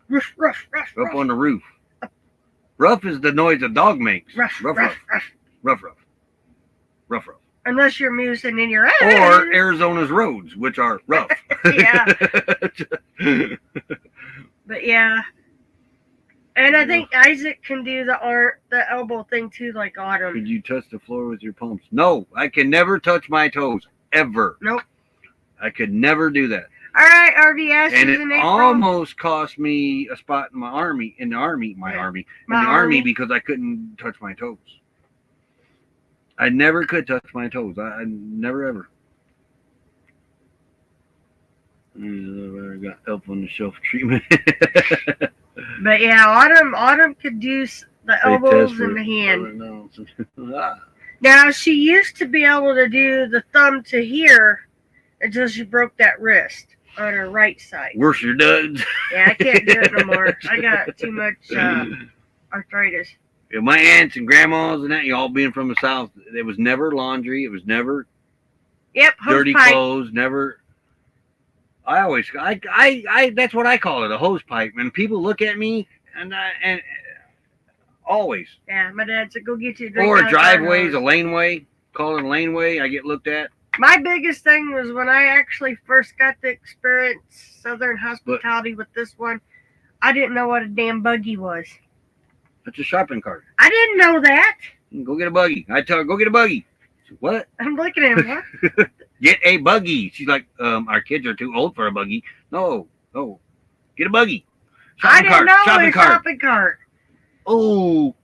Roof.
Up on the roof. Rough is the noise a dog makes.
Rough.
Rough.
Unless you're musing in your
Or Arizona's roads, which are rough.
Yeah. But yeah. And I think Isaac can do the elbow thing too, like Autumn.
Could you touch the floor with your palms? No, I can never touch my toes. Ever.
Nope.
I could never do that.
All right, RVS
And
is
it
in April.
almost cost me a spot in my army, because I couldn't touch my toes. I never could touch my toes. I never ever. I got elf on the shelf treatment.
But yeah, Autumn could do the elbows and the hand. Now, she used to be able to do the thumb to here until she broke that wrist on her right side.
Worse your duds.
Yeah, I can't do it no more. I got too much arthritis.
Yeah, my aunts and grandmas and that, you all being from the South, there was never laundry. It was never dirty
pipe.
clothes. Never. I that's what I call it, a hose pipe. And people look at me and always.
Yeah, my dad said, "Go get you a drink."
Or
out
driveways,
of
a laneway. Call it a laneway. I get looked at.
My biggest thing was when I actually first got to experience Southern hospitality with this one, I didn't know what a damn buggy was.
That's a shopping cart.
I didn't know that.
Go get a buggy. I tell her, go get a buggy. Said, what?
I'm looking at him. What?
Get a buggy. She's like, our kids are too old for a buggy. No. Get a buggy.
I didn't know it was a shopping cart.
Oh.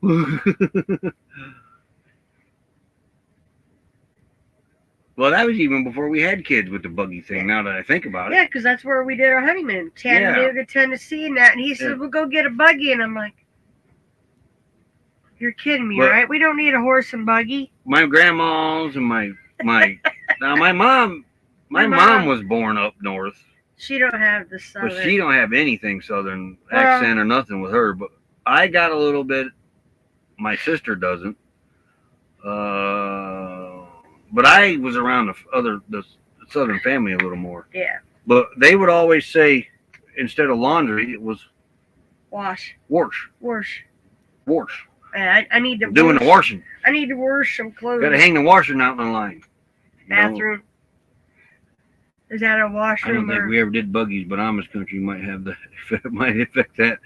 Well, that was even before we had kids with the buggy thing, now that I think about it.
Yeah, because that's where we did our honeymoon. Chattanooga, Tennessee, and that. And he said, "We'll go get a buggy." And I'm like, "You're kidding me, right? We don't need a horse and buggy."
My grandmas and my now my mom was born up north.
She don't have the southern.
But she don't have anything southern accent or nothing with her. But I got a little bit. My sister doesn't. But I was around the southern family a little more.
Yeah.
But they would always say, instead of laundry, it was
wash. I need to
doing the washing.
I need to wash some clothes.
Got to hang the washing out in the line.
Bathroom. Is that a washroom?
I don't think we ever did buggies, but Amish country might have that. Might affect that.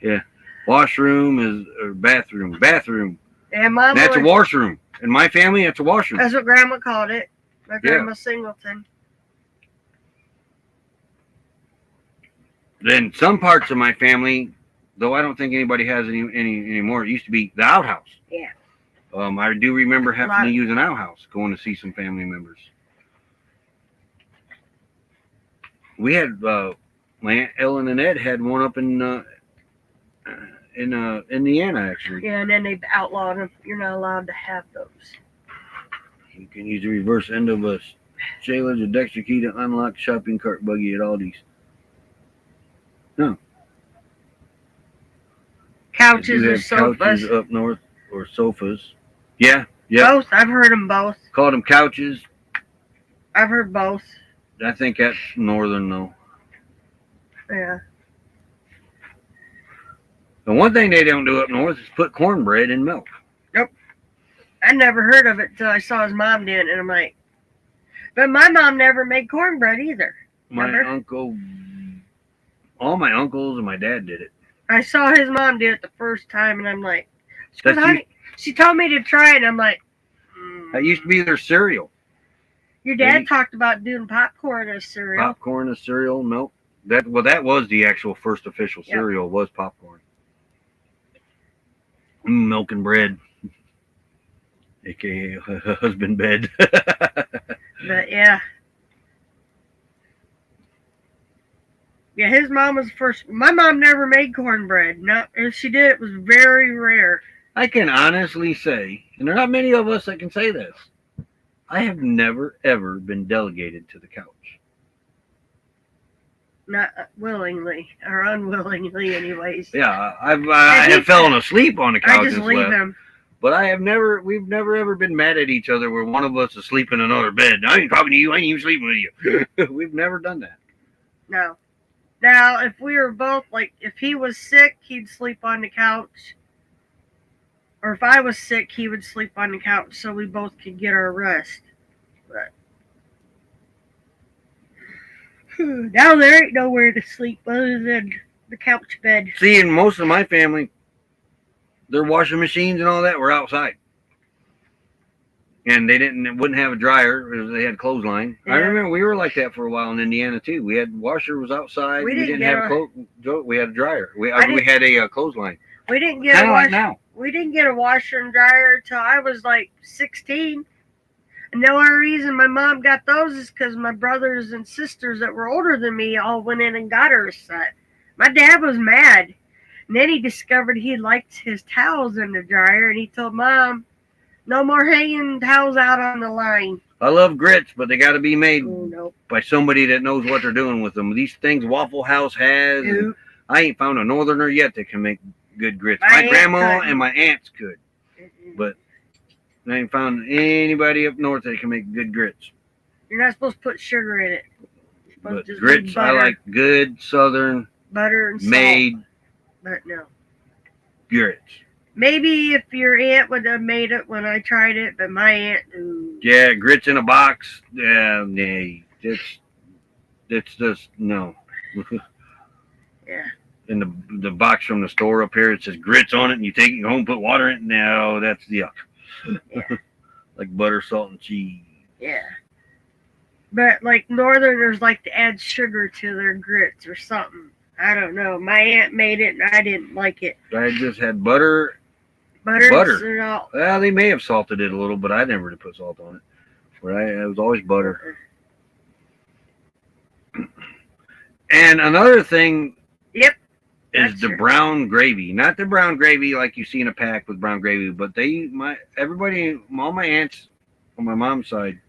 Yeah. Washroom is or bathroom. Bathroom.
Yeah, Mom.
That's a washroom. In my family, that's a washroom.
That's what Grandma called it. My grandma Singleton.
Then some parts of my family, though I don't think anybody has any anymore, it used to be the outhouse.
Yeah.
I do remember having to use an outhouse going to see some family members. We had my Aunt Ellen and Ed had one up in Indiana, actually.
Yeah, and then they outlawed them. You're not allowed to have those.
You can use the reverse end of a Shayla's or Dexter key to unlock shopping cart buggy at Aldi's. No.
Couches or sofas.
Couches up north or sofas. Yeah.
Both. I've heard them both.
Called them couches.
I've heard both.
I think that's northern though.
Yeah.
The one thing they don't do up north is put cornbread in milk.
Nope. I never heard of it until I saw his mom doing it, and I'm like, but my mom never made cornbread either.
My uncle, all my uncles and my dad did it.
I saw his mom do it the first time, and I'm like, she goes,
That's
honey, she told me to try it, and I'm like,
That used to be their cereal.
Your dad
Maybe.
talked about doing popcorn as cereal.
Popcorn as cereal, milk. That was the actual first official
Yep.
cereal was popcorn. Milk and bread, aka husband bed.
But yeah. Yeah, his mom was the first. My mom never made cornbread. No, if she did, it was very rare.
I can honestly say, and there are not many of us that can say this, I have never ever been delegated to the couch.
Not willingly or unwillingly, anyways.
Yeah, I have fallen asleep on the couch
I just
and
leave
slept.
him.
But we've never ever been mad at each other where one of us is asleep in another bed. I ain't talking to you, I ain't even sleeping with you. We've never done that.
No. Now, if we were both, like, if he was sick, he'd sleep on the couch. Or if I was sick, he would sleep on the couch so we both could get our rest. But now there ain't nowhere to sleep other than the couch bed.
See, in most of my family, their washing machines and all that were outside. And they wouldn't have a dryer because they had clothesline.
Yeah.
I remember we were like that for a while in Indiana too. We had washer was outside.
We
We
didn't
didn't
get
have we had a dryer. We
didn't-
had a clothesline.
We didn't get
Kind
a
of like
washer.
now.
We didn't get a washer and dryer until I was like 16. And the only reason my mom got those is because my brothers and sisters that were older than me all went in and got her a set. My dad was mad. And then he discovered he liked his towels in the dryer, and he told Mom, no more hanging towels out on the line.
I love grits, but they got to be made
Oh, no.
by somebody that knows what they're doing with them. These things Waffle House has. and
Nope.
I ain't found a northerner yet that can make good grits.
My
My
aunt
grandma
couldn't.
and my aunts could, but I ain't found anybody up north that can make good grits.
You're not supposed to put sugar in it. You're supposed
But
to just
grits,
use
I
butter,
like good southern
butter and salt.
made
But no.
grits.
Maybe if your aunt would have made it when I tried it, but my aunt, ooh.
Yeah, grits in a box. Yeah, nay, it's just no.
Yeah.
In the box from the store up here, it says grits on it, and you take it home, put water in it. No, that's yuck.
Yeah.
Like butter, salt, and cheese.
Yeah. But like Northerners like to add sugar to their grits or something. I don't know. My aunt made it and I didn't like it.
I just had butter.
Butter. And all.
Well, they may have salted it a little, but I never did put salt on it. But it was always butter. And another thing.
Yep.
Is
That's
the
true.
brown gravy, not the brown gravy like you see in a pack with brown gravy, but all my aunts on my mom's side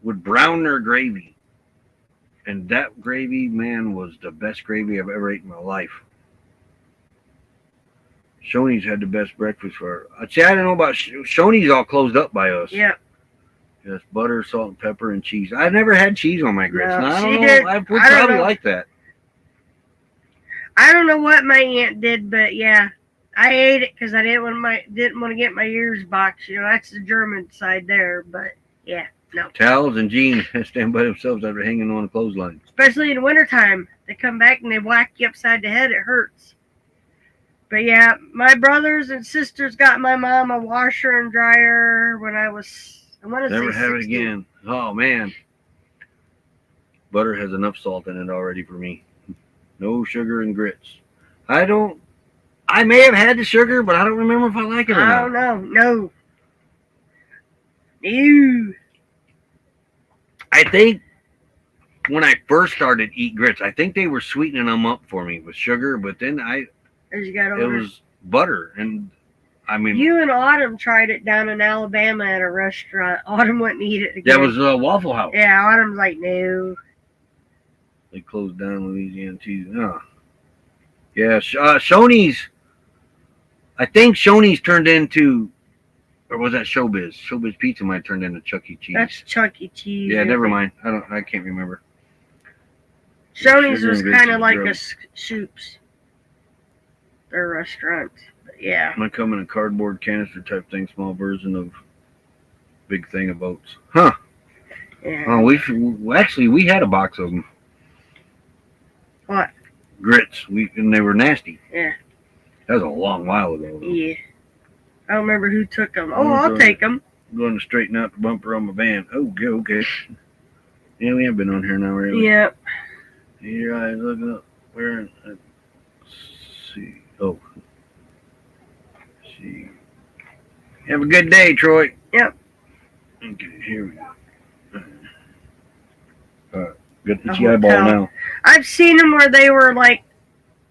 would brown their gravy, and that gravy, man, was the best gravy I've ever ate in my life. Shoney's had the best breakfast for her. See, I don't know about Shoney's all closed up by us.
Yep.
Just butter, salt, and pepper, and cheese. I've never had cheese on my grits.
No,
Now, I
she
don't know.
did.
I would
I don't
probably
know.
like that.
I don't know what my aunt did, but yeah, I ate it because I didn't want to get my ears boxed. You know, that's the German side there. But yeah, no.
Towels and jeans stand by themselves after hanging on a clothesline.
Especially in the wintertime, they come back and they whack you upside the head. It hurts. But yeah, my brothers and sisters got my mom a washer and dryer when I want to say
Never have it
16.
again. Oh man. Butter has enough salt in it already for me. No sugar and grits. I may have had the sugar, but I don't remember if I like it or
I
not.
don't know. No. Ew.
I think when I first started eat grits, I think they were sweetening them up for me with sugar, but then
As you got
it
older.
was butter, and I mean
You and Autumn tried it down in Alabama at a restaurant. Autumn wouldn't eat it again.
that was Waffle House.
Yeah, Autumn's like, no.
They closed down Louisiana too. Oh. Yeah, Shoney's. I think Shoney's turned into, or was that Showbiz? Showbiz Pizza might have turned into Chuck E. Cheese.
That's Chuck E. Cheese.
Yeah,
I
never
think.
mind. I can't remember.
Shoney's
Sugar
was
and grits
kind of
is
like a
gross.
Soups. Their restaurant. But yeah.
Might come in a cardboard canister type thing, small version of big thing of oats. Huh.
Yeah.
Oh, we had a box of them.
What?
grits. And they were nasty.
Yeah.
That was a long while ago. Though.
Yeah. I don't remember who took them. Oh, I'll take them.
I'm going to straighten out the bumper on my van. Oh, okay. Yeah, we have been on here now, really.
Yep.
Your eyes looking up. Where? Let's see. Oh. Let's see. Have a good day, Troy.
Yep.
Okay, here we go. Good
A
itchy eyeball
hotel.
now.
I've seen them where they were like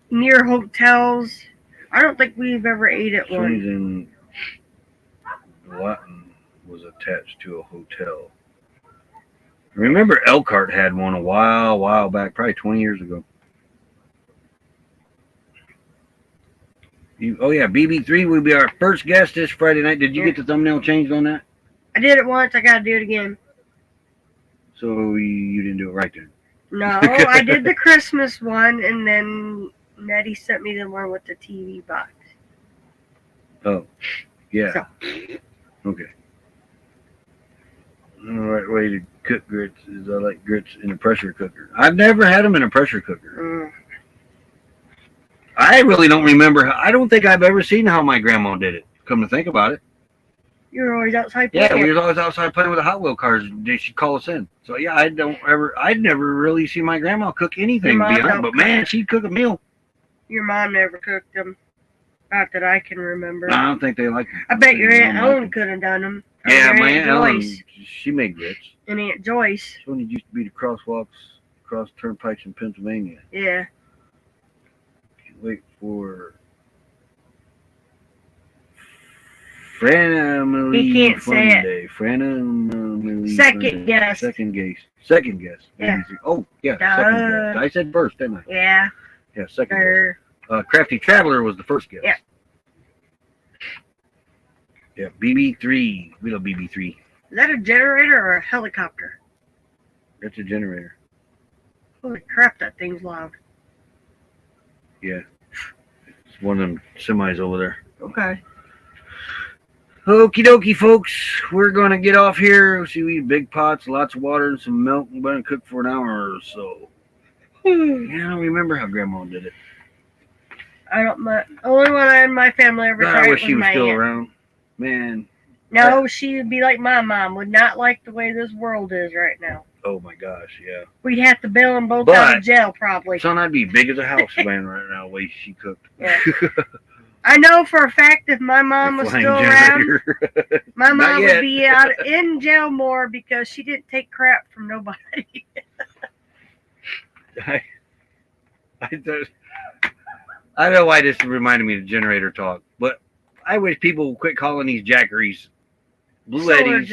near hotels. I don't think we've ever ate at
For some
one.
reason, Latin was attached to a hotel. I remember Elkhart had one a while back, probably 20 years ago. Oh yeah, BB3 will be our first guest this Friday night. Did you get the thumbnail changed on that?
I did it once. I got to do it again.
So you didn't do it right then.
No, I did the Christmas one, and then Nettie sent me the one with the TV box.
Oh, yeah.
So.
Okay. The right way to cook grits is I like grits in a pressure cooker. I've never had them in a pressure cooker.
Mm.
I really don't remember. I don't think I've ever seen how my grandma did it. Come to think about it.
You were always outside
Yeah,
playing.
we was always outside playing with the Hot Wheel cars. She'd call us in. So yeah, I'd never really see my grandma cook anything.
Your mom
Beyond,
don't
but man, she'd cook a meal.
Your mom never cooked them. Not that I can remember.
No, I don't think they like them.
I bet your Aunt
Mom liked
Ellen
them.
could have done them.
Yeah,
Or
my Aunt Ellen,
Joyce.
she made grits.
And Aunt Joyce.
She only used to be the crosswalks, cross turnpikes in Pennsylvania.
Yeah.
Wait for Franamily
He can't say it.
Day. Franamily
Second guess.
Second guess. Second guess.
Yeah.
Oh, yeah.
Duh.
Second guess. I said first, didn't I?
Yeah.
Yeah, second
Or,
guess. Crafty Traveler was the first guess.
Yeah.
Yeah, BB3. We love BB3.
is that a generator or a helicopter?
That's a generator.
Holy crap, that thing's loud.
Yeah. It's one of them semis over there.
Okay.
Okie dokie, folks. We're going to get off here. See, we have big pots, lots of water, and some milk. We're going to cook for an hour or so. Yeah, I don't remember how Grandma did it.
I don't. My only one in my family ever tried
I
it
wish
was
she was
my
still
aunt.
around. Man.
No, she would be like my mom. Would not like the way this world is right now.
Oh, my gosh, yeah.
We'd have to bail them both out
But-
of jail probably.
Son, I'd be big as a house, man, right now, the way she cooked.
Yeah. I know for a fact if my mom was
Flying
still around,
generator.
my
Not
mom
yet.
would be out in jail more because she didn't take crap from nobody.
I don't know why this reminded me of generator talk, but I wish people would quit calling these jackeries Blue Eddies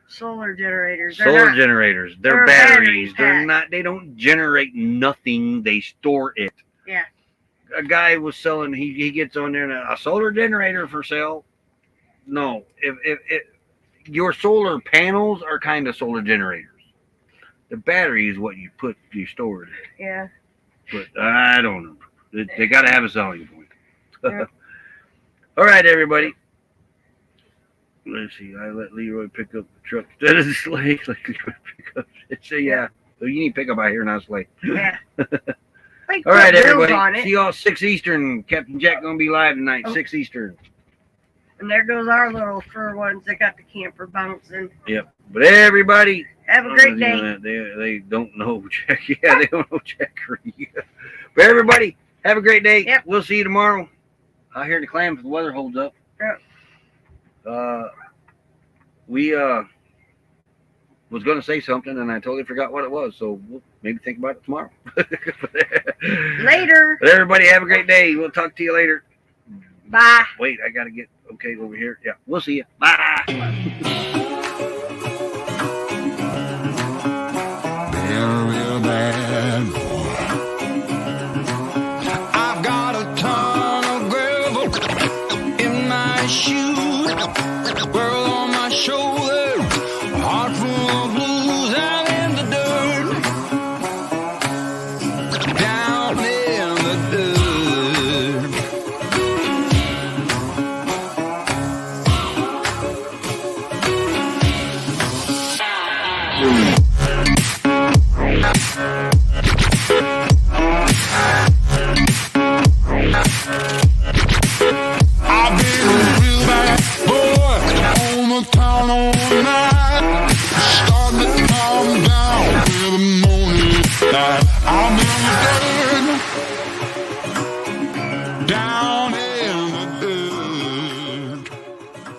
Solar generators. They're
solar
not-
generators. They're
they're
batteries.
battery
They're
pack.
not. They don't generate nothing. They store it.
Yeah.
A guy was selling. He gets on there and a solar generator for sale. No, if your solar panels are kind of solar generators. The battery is what you store it in.
Yeah.
But I don't know. They got to have a selling point.
Yeah.
All right, everybody. Let's see. I let Leroy pick up the truck instead of the sleigh. Like Leroy pick up. So yeah. So you need to pick up out here, not sleigh.
Yeah. Like
All right,
put wheels on
everybody.
it.
See y'all 6 Eastern. Captain Jack gonna be live tonight.
Oh.
6 Eastern.
And there goes our little fur ones that got the camper bouncing.
Yep. But everybody.
Have a great day.
They don't know Jack. Yeah, they don't know Jackery. But everybody, have a great day.
Yep.
We'll see you tomorrow. Out here in the Clams if the weather holds up.
Yep.
We was going to say something and I totally forgot what it was. So we'll maybe think about it tomorrow.
Later.
But everybody have a great day. We'll talk to you later.
Bye.
Wait, I got to get okay over here. Yeah, we'll see you. Bye.
Real bad boy. I've got a ton of gravel in my shoes.